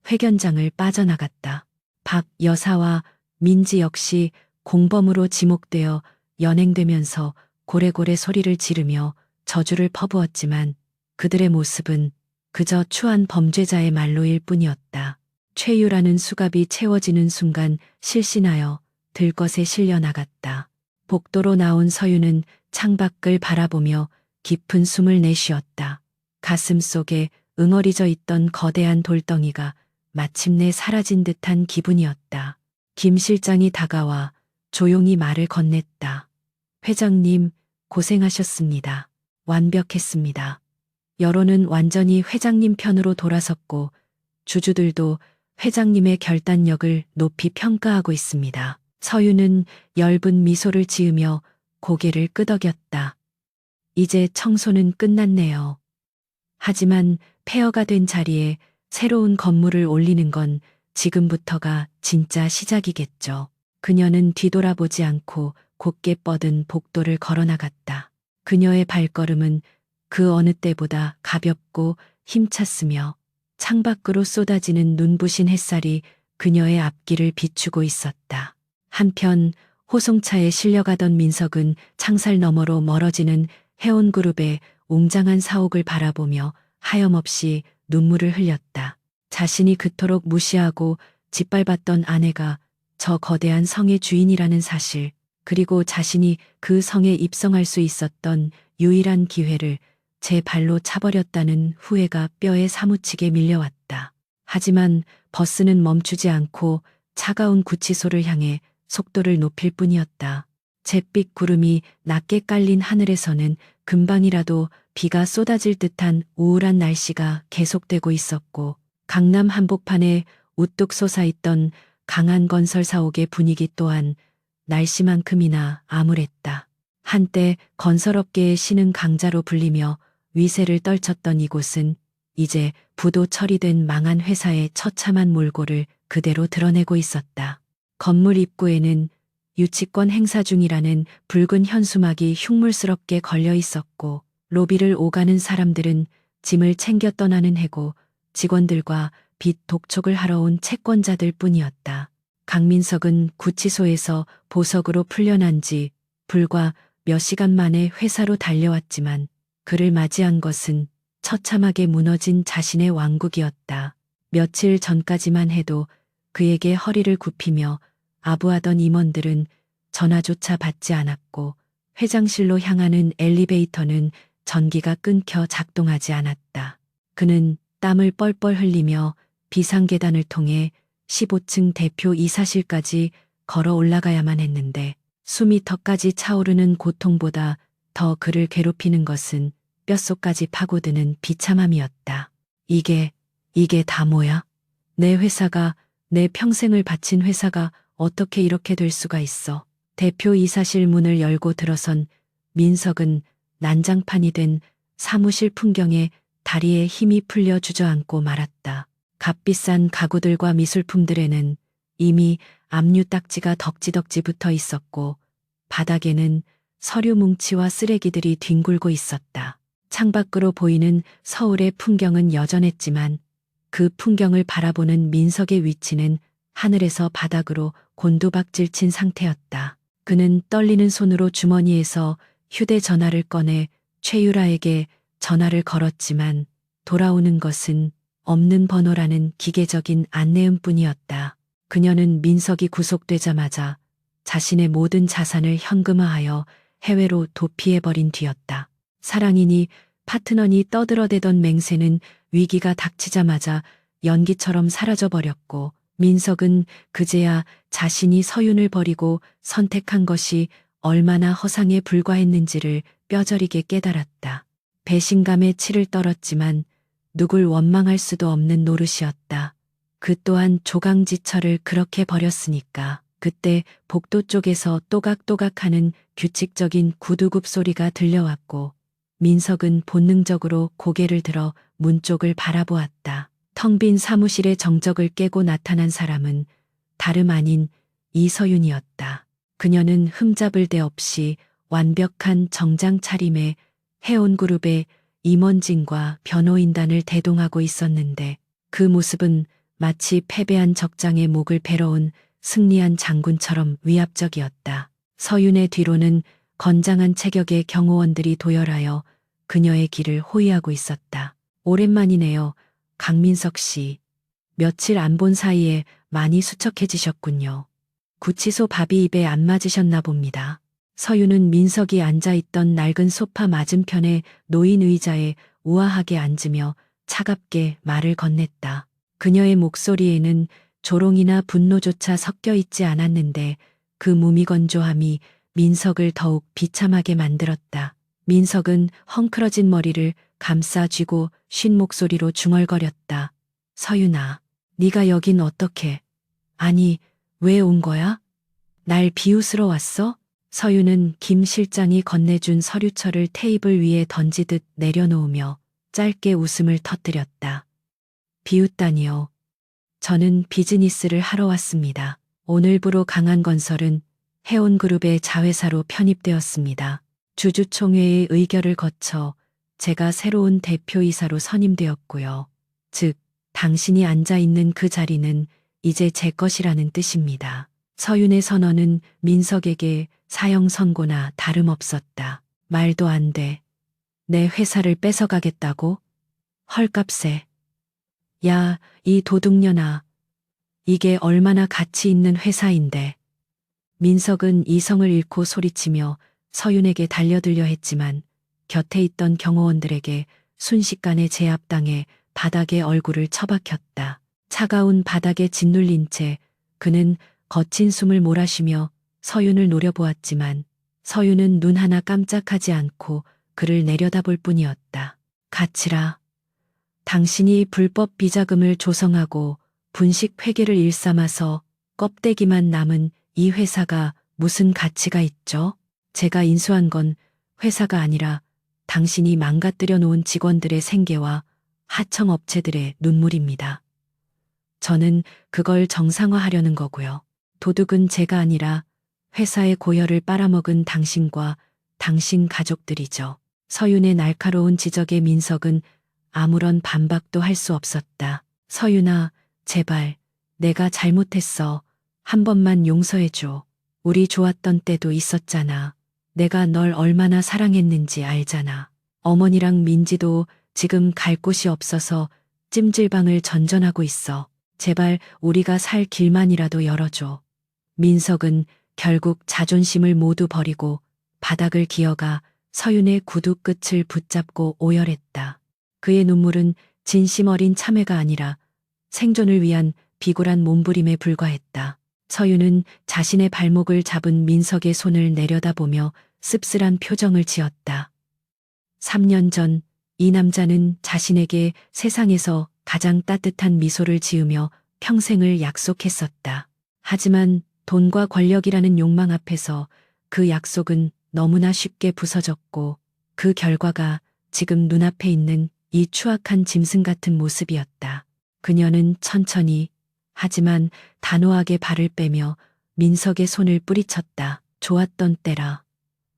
회견장을 빠져나갔다. 박 여사와 민지 역시 공범으로 지목되어 연행되면서 고래고래 소리를 지르며 저주를 퍼부었지만 그들의 모습은 그저 추한 범죄자의 말로일 뿐이었다. 최유라는 수갑이 채워지는 순간 실신하여 들것에 실려 나갔다. 복도로 나온 서유는 창밖을 바라보며 깊은 숨을 내쉬었다. 가슴 속에 응어리져 있던 거대한 돌덩이가 마침내 사라진 듯한 기분이었다. 김 실장이 다가와 조용히 말을 건넸다. 회장님, 고생하셨습니다. 완벽했습니다. 여론은 완전히 회장님 편으로 돌아섰고 주주들도 회장님의 결단력을 높이 평가하고 있습니다. 서유는 엷은 미소를 지으며 고개를 끄덕였다. 이제 청소는 끝났네요. 하지만 폐허가 된 자리에 새로운 건물을 올리는 건 지금부터가 진짜 시작이겠죠. 그녀는 뒤돌아보지 않고 곧게 뻗은 복도를 걸어나갔다. 그녀의 발걸음은 그 어느 때보다 가볍고 힘찼으며 창밖으로 쏟아지는 눈부신 햇살이 그녀의 앞길을 비추고 있었다. 한편 호송차에 실려가던 민석은 창살 너머로 멀어지는 해온그룹의 웅장한 사옥을 바라보며 하염없이 눈물을 흘렸다. 자신이 그토록 무시하고 짓밟았던 아내가 저 거대한 성의 주인이라는 사실, 그리고 자신이 그 성에 입성할 수 있었던 유일한 기회를 제 발로 차버렸다는 후회가 뼈에 사무치게 밀려왔다. 하지만 버스는 멈추지 않고 차가운 구치소를 향해 속도를 높일 뿐이었다. 잿빛 구름이 낮게 깔린 하늘에서는 금방이라도 비가 쏟아질 듯한 우울한 날씨가 계속되고 있었고 강남 한복판에 우뚝 솟아있던 강한건설 사옥의 분위기 또한 날씨만큼이나 암울했다. 한때 건설업계의 신흥 강자로 불리며 위세를 떨쳤던 이곳은 이제 부도 처리된 망한 회사의 처참한 몰골을 그대로 드러내고 있었다. 건물 입구에는 유치권 행사 중이라는 붉은 현수막이 흉물스럽게 걸려 있었고 로비를 오가는 사람들은 짐을 챙겨 떠나는 해고 직원들과 빚 독촉을 하러 온 채권자들 뿐이었다. 강민석은 구치소에서 보석으로 풀려난 지 불과 몇 시간 만에 회사로 달려왔지만 그를 맞이한 것은 처참하게 무너진 자신의 왕국이었다. 며칠 전까지만 해도 그에게 허리를 굽히며 아부하던 임원들은 전화조차 받지 않았고 회장실로 향하는 엘리베이터는 전기가 끊겨 작동하지 않았다. 그는 땀을 뻘뻘 흘리며 비상계단을 통해 15층 대표 이사실까지 걸어 올라가야만 했는데 숨이 턱까지 차오르는 고통보다 더 그를 괴롭히는 것은 뼛속까지 파고드는 비참함이었다. 이게 다 뭐야? 내 회사가, 내 평생을 바친 회사가 어떻게 이렇게 될 수가 있어? 대표 이사실 문을 열고 들어선 민석은 난장판이 된 사무실 풍경에 다리에 힘이 풀려 주저앉고 말았다. 값비싼 가구들과 미술품들에는 이미 압류 딱지가 덕지덕지 붙어 있었고 바닥에는 서류 뭉치와 쓰레기들이 뒹굴고 있었다. 창밖으로 보이는 서울의 풍경은 여전했지만 그 풍경을 바라보는 민석의 위치는 하늘에서 바닥으로 곤두박질 친 상태였다. 그는 떨리는 손으로 주머니에서 휴대전화를 꺼내 최유라에게 전화를 걸었지만 돌아오는 것은 없는 번호라는 기계적인 안내음뿐이었다. 그녀는 민석이 구속되자마자 자신의 모든 자산을 현금화하여 해외로 도피해버린 뒤였다. 사랑이니 파트너니 떠들어대던 맹세는 위기가 닥치자마자 연기처럼 사라져버렸고 민석은 그제야 자신이 서윤을 버리고 선택한 것이 얼마나 허상에 불과했는지를 뼈저리게 깨달았다. 배신감에 치를 떨었지만 누굴 원망할 수도 없는 노릇이었다. 그 또한 조강지철을 그렇게 버렸으니까. 그때 복도 쪽에서 또각또각하는 규칙적인 구두굽 소리가 들려왔고 민석은 본능적으로 고개를 들어 문 쪽을 바라보았다. 텅 빈 사무실의 정적을 깨고 나타난 사람은 다름 아닌 이서윤이었다. 그녀는 흠잡을 데 없이 완벽한 정장 차림에 해온그룹의 임원진과 변호인단을 대동하고 있었는데 그 모습은 마치 패배한 적장의 목을 베러 온 승리한 장군처럼 위압적이었다. 서윤의 뒤로는 건장한 체격의 경호원들이 도열하여 그녀의 길을 호위하고 있었다. 오랜만이네요. 강민석 씨. 며칠 안 본 사이에 많이 수척해지셨군요. 구치소 밥이 입에 안 맞으셨나 봅니다. 서윤은 민석이 앉아있던 낡은 소파 맞은편에 놓인 의자에 우아하게 앉으며 차갑게 말을 건넸다. 그녀의 목소리에는 조롱이나 분노조차 섞여 있지 않았는데 그 무미건조함이 민석을 더욱 비참하게 만들었다. 민석은 헝클어진 머리를 감싸 쥐고 쉰 목소리로 중얼거렸다. 서윤아, 네가 여긴 어떻게? 아니, 왜 온 거야? 날 비웃으러 왔어? 서윤은 김 실장이 건네준 서류철을 테이블 위에 던지듯 내려놓으며 짧게 웃음을 터뜨렸다. 비웃다니요. 저는 비즈니스를 하러 왔습니다. 오늘부로 강한건설은 해온그룹의 자회사로 편입되었습니다. 주주총회의 의결을 거쳐 제가 새로운 대표이사로 선임되었고요. 즉, 당신이 앉아있는 그 자리는 이제 제 것이라는 뜻입니다. 서윤의 선언은 민석에게 사형 선고나 다름없었다. 말도 안 돼. 내 회사를 뺏어가겠다고? 헐값에. 야, 이 도둑년아. 이게 얼마나 가치 있는 회사인데. 민석은 이성을 잃고 소리치며 서윤에게 달려들려 했지만 곁에 있던 경호원들에게 순식간에 제압당해 바닥에 얼굴을 처박혔다. 차가운 바닥에 짓눌린 채 그는 거친 숨을 몰아쉬며 서윤을 노려보았지만 서윤은 눈 하나 깜짝하지 않고 그를 내려다볼 뿐이었다. 가치라. 당신이 불법 비자금을 조성하고 분식 회계를 일삼아서 껍데기만 남은 이 회사가 무슨 가치가 있죠? 제가 인수한 건 회사가 아니라 당신이 망가뜨려 놓은 직원들의 생계와 하청업체들의 눈물입니다. 저는 그걸 정상화하려는 거고요. 도둑은 제가 아니라 회사의 고열을 빨아먹은 당신과 당신 가족들이죠. 서윤의 날카로운 지적에 민석은 아무런 반박도 할 수 없었다. 서윤아, 제발, 내가 잘못했어. 한 번만 용서해줘. 우리 좋았던 때도 있었잖아. 내가 널 얼마나 사랑했는지 알잖아. 어머니랑 민지도 지금 갈 곳이 없어서 찜질방을 전전하고 있어. 제발 우리가 살 길만이라도 열어줘. 민석은 결국 자존심을 모두 버리고 바닥을 기어가 서윤의 구두 끝을 붙잡고 오열했다. 그의 눈물은 진심 어린 참회가 아니라 생존을 위한 비굴한 몸부림에 불과했다. 서윤은 자신의 발목을 잡은 민석의 손을 내려다보며 씁쓸한 표정을 지었다. 3년 전 이 남자는 자신에게 세상에서 가장 따뜻한 미소를 지으며 평생을 약속했었다. 하지만 돈과 권력이라는 욕망 앞에서 그 약속은 너무나 쉽게 부서졌고 그 결과가 지금 눈앞에 있는 이 추악한 짐승 같은 모습이었다. 그녀는 천천히 하지만 단호하게 발을 빼며 민석의 손을 뿌리쳤다. 좋았던 때라.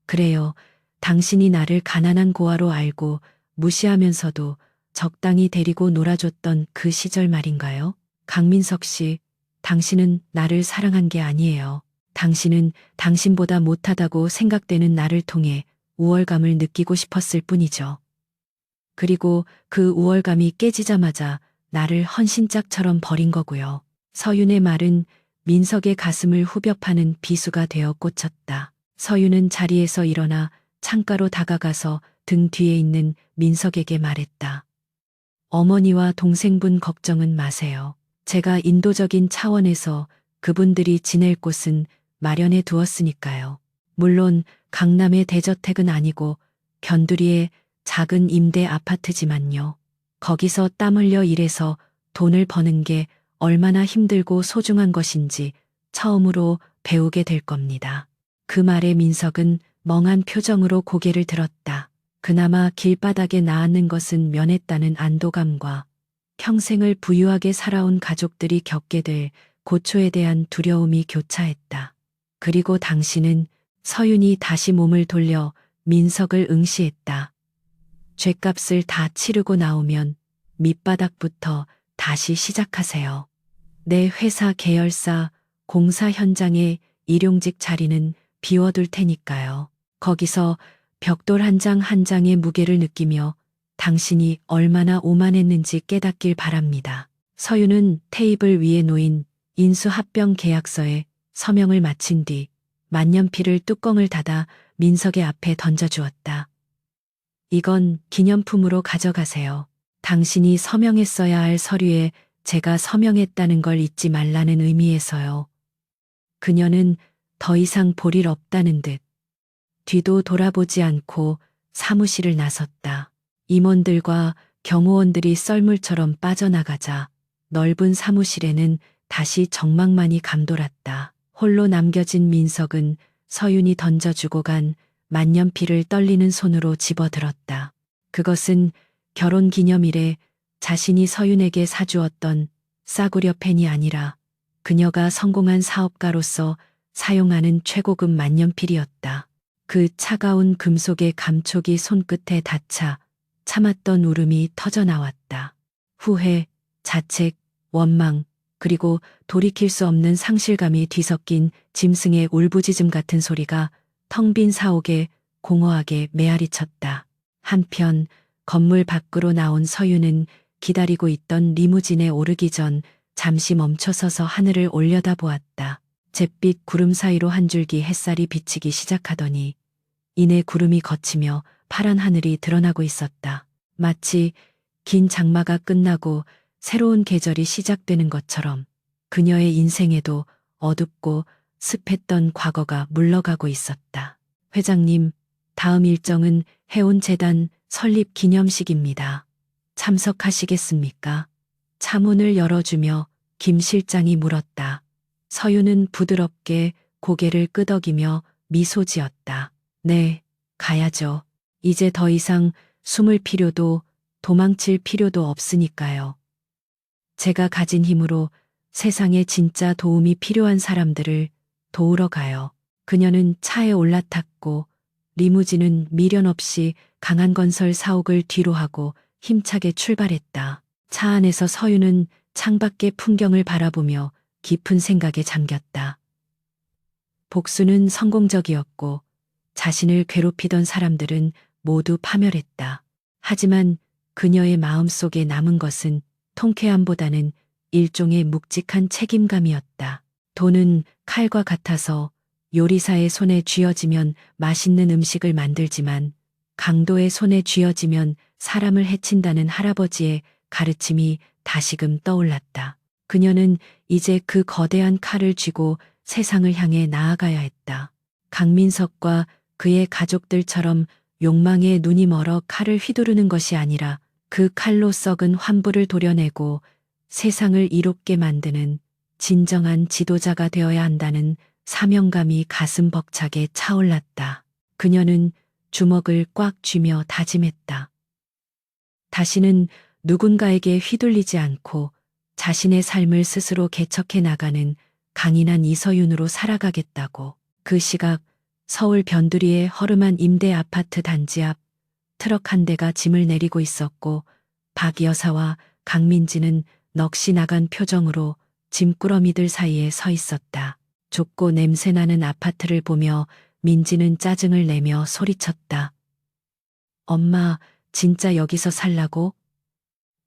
그래요. 당신이 나를 가난한 고아로 알고 무시하면서도 적당히 데리고 놀아줬던 그 시절 말인가요? 강민석 씨, 당신은 나를 사랑한 게 아니에요. 당신은 당신보다 못하다고 생각되는 나를 통해 우월감을 느끼고 싶었을 뿐이죠. 그리고 그 우월감이 깨지자마자 나를 헌신짝처럼 버린 거고요. 서윤의 말은 민석의 가슴을 후벼 파는 비수가 되어 꽂혔다. 서윤은 자리에서 일어나 창가로 다가가서 등 뒤에 있는 민석에게 말했다. 어머니와 동생분 걱정은 마세요. 제가 인도적인 차원에서 그분들이 지낼 곳은 마련해 두었으니까요. 물론 강남의 대저택은 아니고 견두리의 작은 임대 아파트지만요. 거기서 땀 흘려 일해서 돈을 버는 게 얼마나 힘들고 소중한 것인지 처음으로 배우게 될 겁니다. 그 말에 민석은 멍한 표정으로 고개를 들었다. 그나마 길바닥에 나앉는 것은 면했다는 안도감과 평생을 부유하게 살아온 가족들이 겪게 될 고초에 대한 두려움이 교차했다. 그리고 당신은 서윤이 다시 몸을 돌려 민석을 응시했다. 죗값을 다 치르고 나오면 밑바닥부터 다시 시작하세요. 내 회사 계열사 공사 현장의 일용직 자리는 비워둘 테니까요. 거기서 벽돌 한 장 한 장의 무게를 느끼며 당신이 얼마나 오만했는지 깨닫길 바랍니다. 서윤은 테이블 위에 놓인 인수합병 계약서에 서명을 마친 뒤 만년필을 뚜껑을 닫아 민석의 앞에 던져주었다. 이건 기념품으로 가져가세요. 당신이 서명했어야 할 서류에 제가 서명했다는 걸 잊지 말라는 의미에서요. 그녀는 더 이상 볼 일 없다는 듯 뒤도 돌아보지 않고 사무실을 나섰다. 임원들과 경호원들이 썰물처럼 빠져나가자 넓은 사무실에는 다시 적막만이 감돌았다. 홀로 남겨진 민석은 서윤이 던져주고 간 만년필을 떨리는 손으로 집어들었다. 그것은 결혼 기념일에 자신이 서윤에게 사주었던 싸구려 펜이 아니라 그녀가 성공한 사업가로서 사용하는 최고급 만년필이었다. 그 차가운 금속의 감촉이 손끝에 닿자 참았던 울음이 터져나왔다. 후회, 자책, 원망, 그리고 돌이킬 수 없는 상실감이 뒤섞인 짐승의 울부짖음 같은 소리가 텅 빈 사옥에 공허하게 메아리쳤다. 한편 건물 밖으로 나온 서윤은 기다리고 있던 리무진에 오르기 전 잠시 멈춰서서 하늘을 올려다보았다. 잿빛 구름 사이로 한 줄기 햇살이 비치기 시작하더니 이내 구름이 걷히며 파란 하늘이 드러나고 있었다. 마치 긴 장마가 끝나고 새로운 계절이 시작되는 것처럼 그녀의 인생에도 어둡고 습했던 과거가 물러가고 있었다. 회장님, 다음 일정은 해운재단 설립 기념식입니다. 참석하시겠습니까? 차문을 열어주며 김 실장이 물었다. 서윤은 부드럽게 고개를 끄덕이며 미소 지었다. 네, 가야죠. 이제 더 이상 숨을 필요도 도망칠 필요도 없으니까요. 제가 가진 힘으로 세상에 진짜 도움이 필요한 사람들을 도우러 가요. 그녀는 차에 올라탔고 리무진은 미련 없이 강한건설 사옥을 뒤로 하고 힘차게 출발했다. 차 안에서 서윤은 창밖의 풍경을 바라보며 깊은 생각에 잠겼다. 복수는 성공적이었고 자신을 괴롭히던 사람들은 모두 파멸했다. 하지만 그녀의 마음속에 남은 것은 통쾌함보다는 일종의 묵직한 책임감이었다. 돈은 칼과 같아서 요리사의 손에 쥐어지면 맛있는 음식을 만들지만 강도의 손에 쥐어지면 사람을 해친다는 할아버지의 가르침이 다시금 떠올랐다. 그녀는 이제 그 거대한 칼을 쥐고 세상을 향해 나아가야 했다. 강민석과 그의 가족들처럼 욕망에 눈이 멀어 칼을 휘두르는 것이 아니라 그 칼로 썩은 환부를 도려내고 세상을 이롭게 만드는 진정한 지도자가 되어야 한다는 사명감이 가슴 벅차게 차올랐다. 그녀는 주먹을 꽉 쥐며 다짐했다. 다시는 누군가에게 휘둘리지 않고 자신의 삶을 스스로 개척해 나가는 강인한 이서윤으로 살아가겠다고. 그 시각 서울 변두리의 허름한 임대 아파트 단지 앞 트럭 한 대가 짐을 내리고 있었고 박 여사와 강민지는 넋이 나간 표정으로 짐꾸러미들 사이에 서 있었다. 좁고 냄새나는 아파트를 보며 민지는 짜증을 내며 소리쳤다. 엄마, 진짜 여기서 살라고?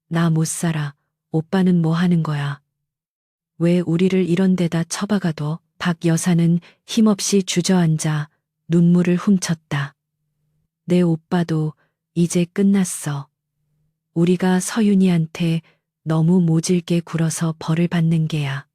나 못 살아. 오빠는 뭐 하는 거야? 왜 우리를 이런 데다 처박아둬? 박 여사는 힘없이 주저앉아 눈물을 훔쳤다. 내 오빠도 이제 끝났어. 우리가 서윤이한테 너무 모질게 굴어서 벌을 받는 게야.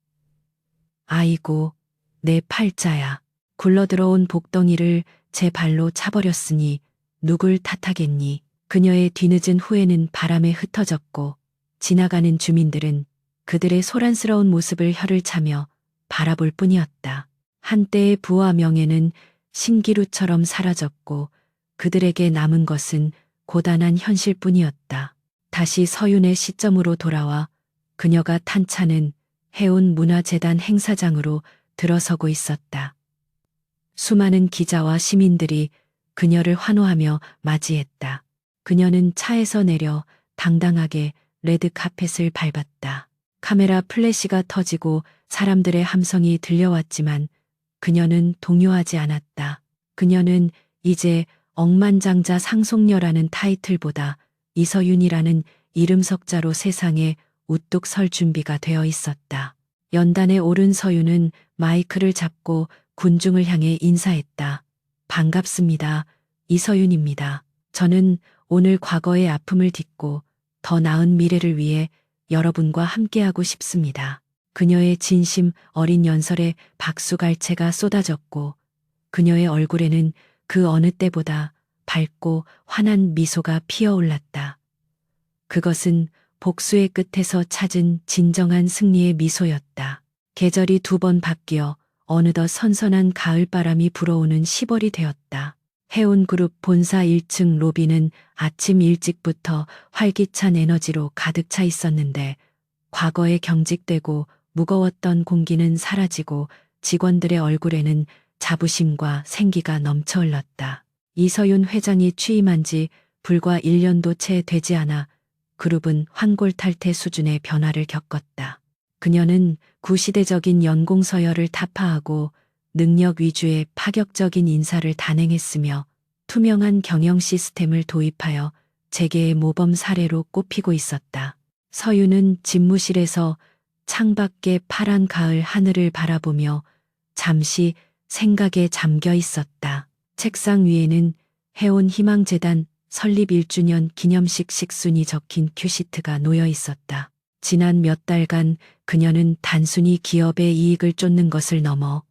아이고, 내 팔자야. 굴러들어온 복덩이를 제 발로 차버렸으니 누굴 탓하겠니? 그녀의 뒤늦은 후회는 바람에 흩어졌고 지나가는 주민들은 그들의 소란스러운 모습을 혀를 차며 바라볼 뿐이었다. 한때의 부와 명예는 신기루처럼 사라졌고 그들에게 남은 것은 고단한 현실뿐이었다. 다시 서윤의 시점으로 돌아와 그녀가 탄 차는 해운 문화재단 행사장으로 들어서고 있었다. 수많은 기자와 시민들이 그녀를 환호하며 맞이했다. 그녀는 차에서 내려 당당하게 레드 카펫을 밟았다. 카메라 플래시가 터지고 사람들의 함성이 들려왔지만 그녀는 동요하지 않았다. 그녀는 이제 억만장자 상속녀라는 타이틀보다 이서윤이라는 이름 석자로 세상에 우뚝 설 준비가 되어 있었다. 연단에 오른 서윤은 마이크를 잡고 군중을 향해 인사했다. 반갑습니다. 이서윤입니다. 저는 오늘 과거의 아픔을 딛고 더 나은 미래를 위해 여러분과 함께하고 싶습니다. 그녀의 진심 어린 연설에 박수갈채가 쏟아졌고 그녀의 얼굴에는 그 어느 때보다 밝고 환한 미소가 피어올랐다. 그것은 복수의 끝에서 찾은 진정한 승리의 미소였다. 계절이 2번 바뀌어 어느덧 선선한 가을바람이 불어오는 10월이 되었다. 해운그룹 본사 1층 로비는 아침 일찍부터 활기찬 에너지로 가득 차 있었는데 과거에 경직되고 무거웠던 공기는 사라지고 직원들의 얼굴에는 자부심과 생기가 넘쳐 흘렀다. 이서윤 회장이 취임한 지 불과 1년도 채 되지 않아 그룹은 환골탈태 수준의 변화를 겪었다. 그녀는 구시대적인 연공 서열을 타파하고 능력 위주의 파격적인 인사를 단행했으며 투명한 경영 시스템을 도입하여 재계의 모범 사례로 꼽히고 있었다. 서윤은 집무실에서 창밖의 파란 가을 하늘을 바라보며 잠시 생각에 잠겨 있었다. 책상 위에는 해온 희망재단 설립 1주년 기념식 식순이 적힌 큐시트가 놓여 있었다. 지난 몇 달간 그녀는 단순히 기업의 이익을 쫓는 것을 넘어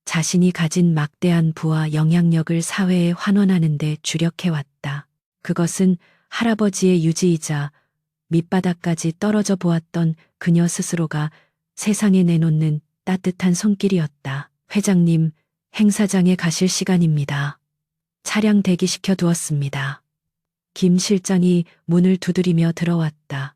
자신이 가진 막대한 부와 영향력을 사회에 환원하는 데 주력해왔다. 그것은 할아버지의 유지이자 밑바닥까지 떨어져 보았던 그녀 스스로가 세상에 내놓는 따뜻한 손길이었다. 회장님, 행사장에 가실 시간입니다. 차량 대기시켜 두었습니다. 김 실장이 문을 두드리며 들어왔다.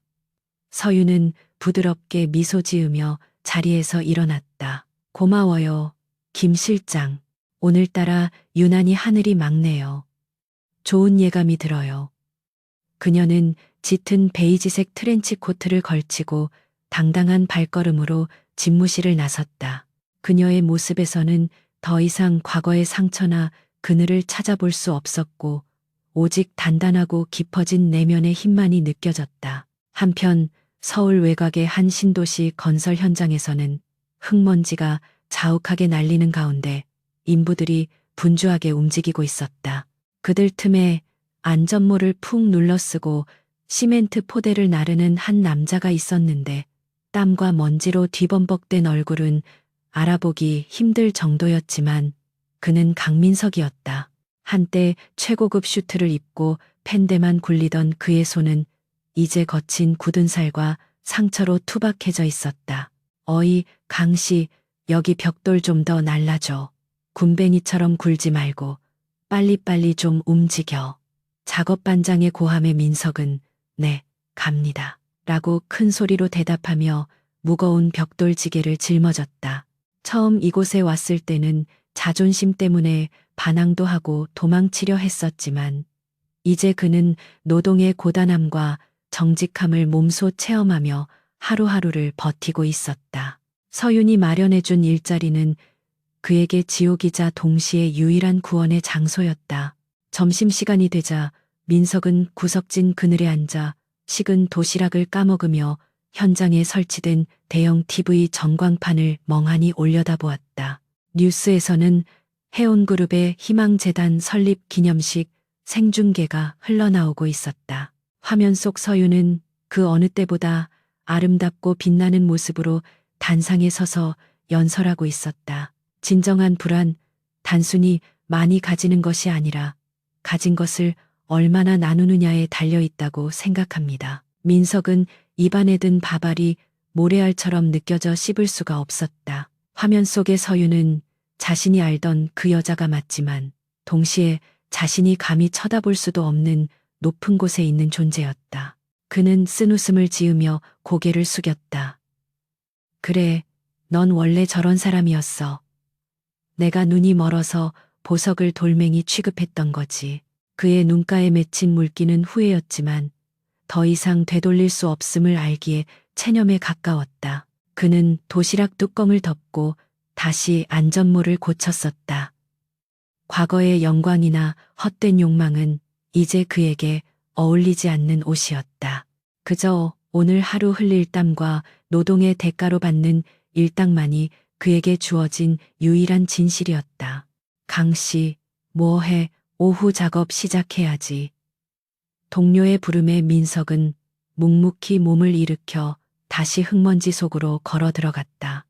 서윤은 부드럽게 미소 지으며 자리에서 일어났다. 고마워요, 김 실장. 오늘따라 유난히 하늘이 맑네요. 좋은 예감이 들어요. 그녀는 짙은 베이지색 트렌치 코트를 걸치고 당당한 발걸음으로 집무실을 나섰다. 그녀의 모습에서는 더 이상 과거의 상처나 그늘을 찾아볼 수 없었고 오직 단단하고 깊어진 내면의 힘만이 느껴졌다. 한편 서울 외곽의 한 신도시 건설 현장에서는 흙먼지가 자욱하게 날리는 가운데 인부들이 분주하게 움직이고 있었다. 그들 틈에 안전모를 푹 눌러쓰고 시멘트 포대를 나르는 한 남자가 있었는데 땀과 먼지로 뒤범벅된 얼굴은 알아보기 힘들 정도였지만 그는 강민석이었다. 한때 최고급 슈트를 입고 팬데만 굴리던 그의 손은 이제 거친 굳은 살과 상처로 투박해져 있었다. 어이, 강씨, 여기 벽돌 좀 더 날라줘. 군뱅이처럼 굴지 말고 빨리빨리 좀 움직여. 작업반장의 고함에 민석은 네, 갑니다. 라고 큰 소리로 대답하며 무거운 벽돌지게를 짊어졌다. 처음 이곳에 왔을 때는 자존심 때문에 반항도 하고 도망치려 했었지만 이제 그는 노동의 고단함과 정직함을 몸소 체험하며 하루하루를 버티고 있었다. 서윤이 마련해준 일자리는 그에게 지옥이자 동시에 유일한 구원의 장소였다. 점심시간이 되자 민석은 구석진 그늘에 앉아 식은 도시락을 까먹으며 현장에 설치된 대형 TV 전광판을 멍하니 올려다보았다. 뉴스에서는 해온그룹의 희망재단 설립 기념식 생중계가 흘러나오고 있었다. 화면 속 서윤은 그 어느 때보다 아름답고 빛나는 모습으로 단상에 서서 연설하고 있었다. 진정한 불안, 단순히 많이 가지는 것이 아니라 가진 것을 얼마나 나누느냐에 달려 있다고 생각합니다. 민석은 입안에 든 밥알이 모래알처럼 느껴져 씹을 수가 없었다. 화면 속의 서윤은 자신이 알던 그 여자가 맞지만 동시에 자신이 감히 쳐다볼 수도 없는 높은 곳에 있는 존재였다. 그는 쓴웃음을 지으며 고개를 숙였다. 그래, 넌 원래 저런 사람이었어. 내가 눈이 멀어서 보석을 돌멩이 취급했던 거지. 그의 눈가에 맺힌 물기는 후회였지만 더 이상 되돌릴 수 없음을 알기에 체념에 가까웠다. 그는 도시락 뚜껑을 덮고 다시 안전모를 고쳤었다. 과거의 영광이나 헛된 욕망은 이제 그에게 어울리지 않는 옷이었다. 그저 오늘 하루 흘릴 땀과 노동의 대가로 받는 일당만이 그에게 주어진 유일한 진실이었다. 강씨, 뭐해, 오후 작업 시작해야지. 동료의 부름에 민석은 묵묵히 몸을 일으켜 다시 흙먼지 속으로 걸어 들어갔다.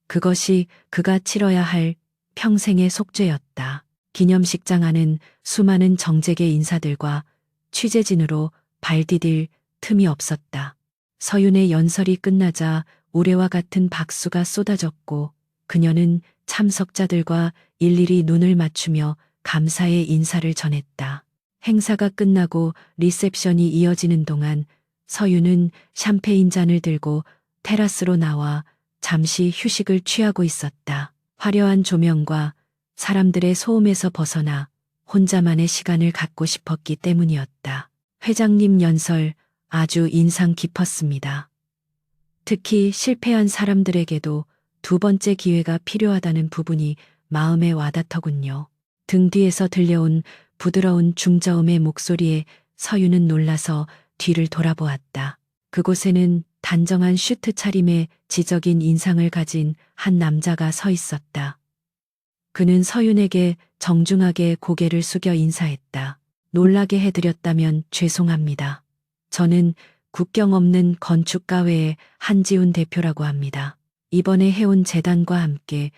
그것이 그가 치러야 할 평생의 속죄였다. 기념식장 안은 수많은 정재계 인사들과 취재진으로 발 디딜 틈이 없었다. 서윤의 연설이 끝나자 우레와 같은 박수가 쏟아졌고 그녀는 참석자들과 일일이 눈을 맞추며 감사의 인사를 전했다. 행사가 끝나고 리셉션이 이어지는 동안 서윤은 샴페인 잔을 들고 테라스로 나와 잠시 휴식을 취하고 있었다. 화려한 조명과 사람들의 소음에서 벗어나 혼자만의 시간을 갖고 싶었기 때문이었다. 회장님 연설 아주 인상 깊었습니다. 특히 실패한 사람들에게도 두 번째 기회가 필요하다는 부분이 마음에 와닿더군요. 등 뒤에서 들려온 부드러운 중저음의 목소리에 서윤은 놀라서 뒤를 돌아보았다. 그곳에는 단정한 슈트 차림에 지적인 인상을 가진 한 남자가 서 있었다. 그는 서윤에게 정중하게 고개를 숙여 인사했다. 놀라게 해드렸다면 죄송합니다. 저는 국경 없는 건축가회의 한지훈 대표라고 합니다. 이번에 해온 재단과 함께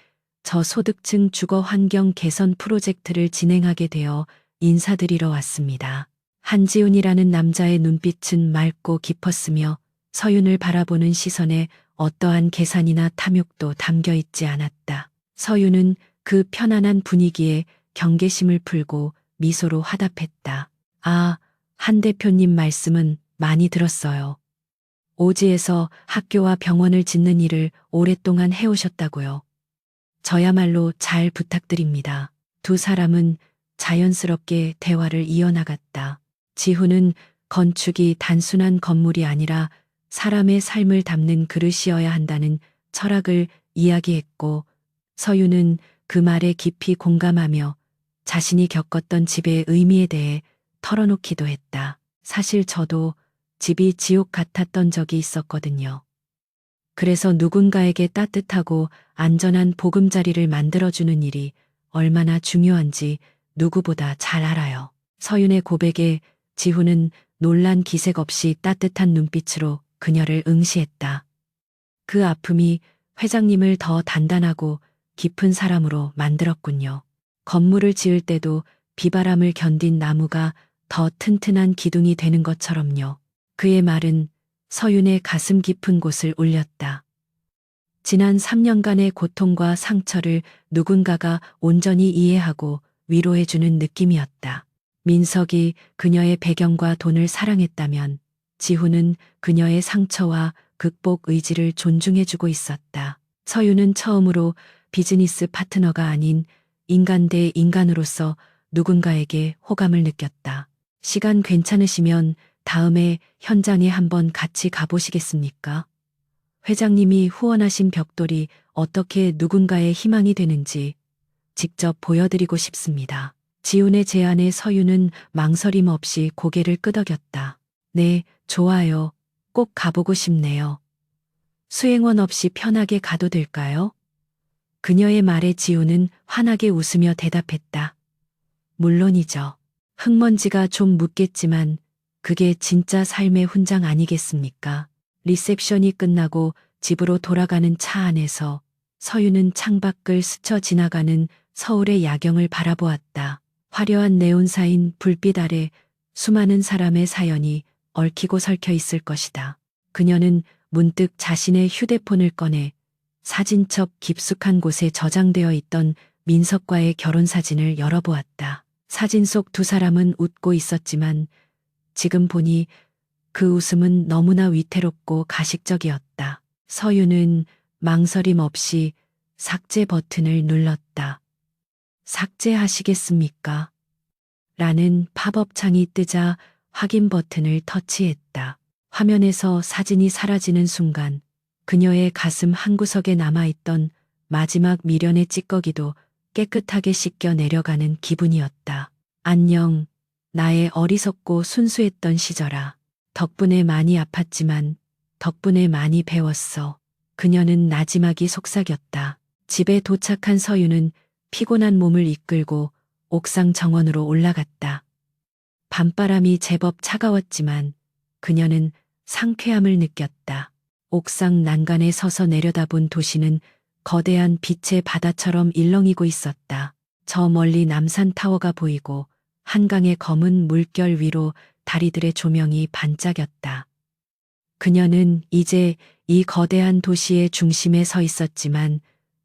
저소득층 주거 환경 개선 프로젝트를 진행하게 되어 인사드리러 왔습니다. 한지훈이라는 남자의 눈빛은 맑고 깊었으며 서윤을 바라보는 시선에 어떠한 계산이나 탐욕도 담겨 있지 않았다. 서윤은 그 편안한 분위기에 경계심을 풀고 미소로 화답했다. 아, 한 대표님 말씀은 많이 들었어요. 오지에서 학교와 병원을 짓는 일을 오랫동안 해오셨다고요. 저야말로 잘 부탁드립니다. 두 사람은 자연스럽게 대화를 이어나갔다. 지훈은 건축이 단순한 건물이 아니라 사람의 삶을 담는 그릇이어야 한다는 철학을 이야기했고 서유는 그 말에 깊이 공감하며 자신이 겪었던 집의 의미에 대해 털어놓기도 했다. 사실 저도 집이 지옥 같았던 적이 있었거든요. 그래서 누군가에게 따뜻하고 안전한 보금자리를 만들어주는 일이 얼마나 중요한지 누구보다 잘 알아요. 서윤의 고백에 지훈은 놀란 기색 없이 따뜻한 눈빛으로 그녀를 응시했다. 그 아픔이 회장님을 더 단단하고 깊은 사람으로 만들었군요. 건물을 지을 때도 비바람을 견딘 나무가 더 튼튼한 기둥이 되는 것처럼요. 그의 말은 서윤의 가슴 깊은 곳을 울렸다. 지난 3년간의 고통과 상처를 누군가가 온전히 이해하고 위로해주는 느낌이었다. 민석이 그녀의 배경과 돈을 사랑했다면 지훈은 그녀의 상처와 극복 의지를 존중해주고 있었다. 서유는 처음으로 비즈니스 파트너가 아닌 인간 대 인간으로서 누군가에게 호감을 느꼈다. 시간 괜찮으시면 다음에 현장에 한번 같이 가보시겠습니까? 회장님이 후원하신 벽돌이 어떻게 누군가의 희망이 되는지 직접 보여드리고 싶습니다. 지훈의 제안에 서유는 망설임 없이 고개를 끄덕였다. 네, 좋아요. 꼭 가보고 싶네요. 수행원 없이 편하게 가도 될까요? 그녀의 말에 지훈은 환하게 웃으며 대답했다. 물론이죠. 흙먼지가 좀 묻겠지만 그게 진짜 삶의 훈장 아니겠습니까? 리셉션이 끝나고 집으로 돌아가는 차 안에서 서유는 창밖을 스쳐 지나가는 서울의 야경을 바라보았다. 화려한 네온사인 불빛 아래 수많은 사람의 사연이 얽히고 설켜 있을 것이다. 그녀는 문득 자신의 휴대폰을 꺼내 사진첩 깊숙한 곳에 저장되어 있던 민석과의 결혼 사진을 열어보았다. 사진 속 두 사람은 웃고 있었지만 지금 보니 그 웃음은 너무나 위태롭고 가식적이었다. 서유는 망설임 없이 삭제 버튼을 눌렀다. 삭제하시겠습니까? 라는 팝업 창이 뜨자 확인 버튼을 터치했다. 화면에서 사진이 사라지는 순간 그녀의 가슴 한구석에 남아있던 마지막 미련의 찌꺼기도 깨끗하게 씻겨 내려가는 기분이었다. 안녕, 나의 어리석고 순수했던 시절아. 덕분에 많이 아팠지만 덕분에 많이 배웠어. 그녀는 나지막이 속삭였다. 집에 도착한 서유는 피곤한 몸을 이끌고 옥상 정원으로 올라갔다. 밤바람이 제법 차가웠지만 그녀는 상쾌함을 느꼈다. 옥상 난간에 서서 내려다본 도시는 거대한 빛의 바다처럼 일렁이고 있었다. 저 멀리 남산타워가 보이고 한강의 검은 물결 위로 다리들의 조명이 반짝였다. 그녀는 이제 이 거대한 도시의 중심에 서 있었지만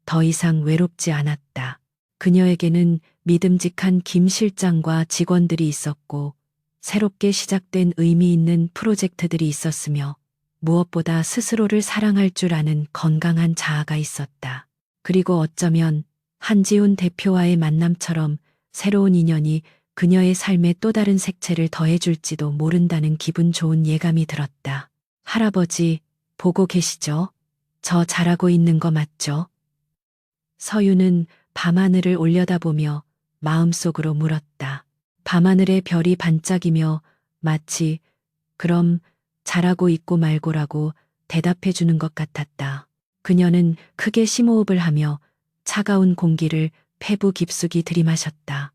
더 이상 외롭지 않았다. 그녀에게는 믿음직한 김 실장과 직원들이 있었고 새롭게 시작된 의미 있는 프로젝트들이 있었으며 무엇보다 스스로를 사랑할 줄 아는 건강한 자아가 있었다. 그리고 어쩌면 한지훈 대표와의 만남처럼 새로운 인연이 그녀의 삶에 또 다른 색채를 더해줄지도 모른다는 기분 좋은 예감이 들었다. 할아버지, 보고 계시죠? 저 잘하고 있는 거 맞죠? 서유는 밤하늘을 올려다보며 마음속으로 물었다. 밤하늘의 별이 반짝이며 마치 그럼 잘하고 있고 말고라고 대답해 주는 것 같았다. 그녀는 크게 심호흡을 하며 차가운 공기를 폐부 깊숙이 들이마셨다.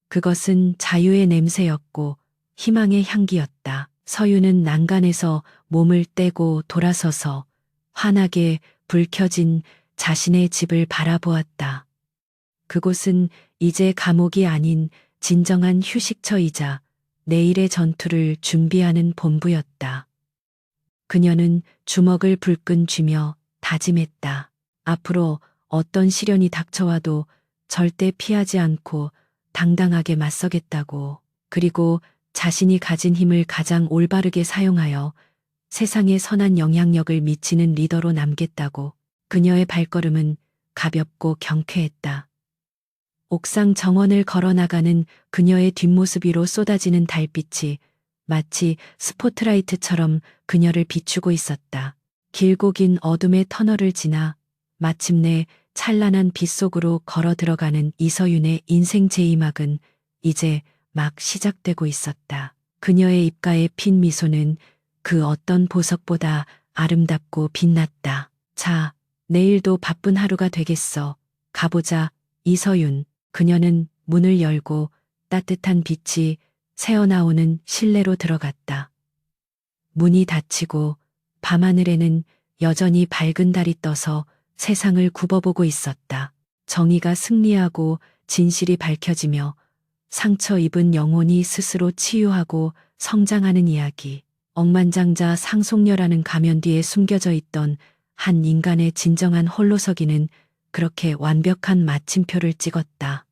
그것은 자유의 냄새였고 희망의 향기였다. 서유는 난간에서 몸을 떼고 돌아서서 환하게 불 켜진 자신의 집을 바라보았다. 그곳은 이제 감옥이 아닌 진정한 휴식처이자 내일의 전투를 준비하는 본부였다. 그녀는 주먹을 불끈 쥐며 다짐했다. 앞으로 어떤 시련이 닥쳐와도 절대 피하지 않고 당당하게 맞서겠다고. 그리고 자신이 가진 힘을 가장 올바르게 사용하여 세상에 선한 영향력을 미치는 리더로 남겠다고. 그녀의 발걸음은 가볍고 경쾌했다. 옥상 정원을 걸어나가는 그녀의 뒷모습 위로 쏟아지는 달빛이 마치 스포트라이트처럼 그녀를 비추고 있었다. 길고 긴 어둠의 터널을 지나 마침내 찬란한 빛 속으로 걸어 들어가는 이서윤의 인생 제2막은 이제 막 시작되고 있었다. 그녀의 입가에 핀 미소는 그 어떤 보석보다 아름답고 빛났다. 자, 내일도 바쁜 하루가 되겠어. 가보자, 이서윤. 그녀는 문을 열고 따뜻한 빛이 새어나오는 실내로 들어갔다. 문이 닫히고 밤하늘에는 여전히 밝은 달이 떠서 세상을 굽어보고 있었다. 정의가 승리하고 진실이 밝혀지며 상처 입은 영혼이 스스로 치유하고 성장하는 이야기. 억만장자 상속녀라는 가면 뒤에 숨겨져 있던 한 인간의 진정한 홀로서기는 그렇게 완벽한 마침표를 찍었다.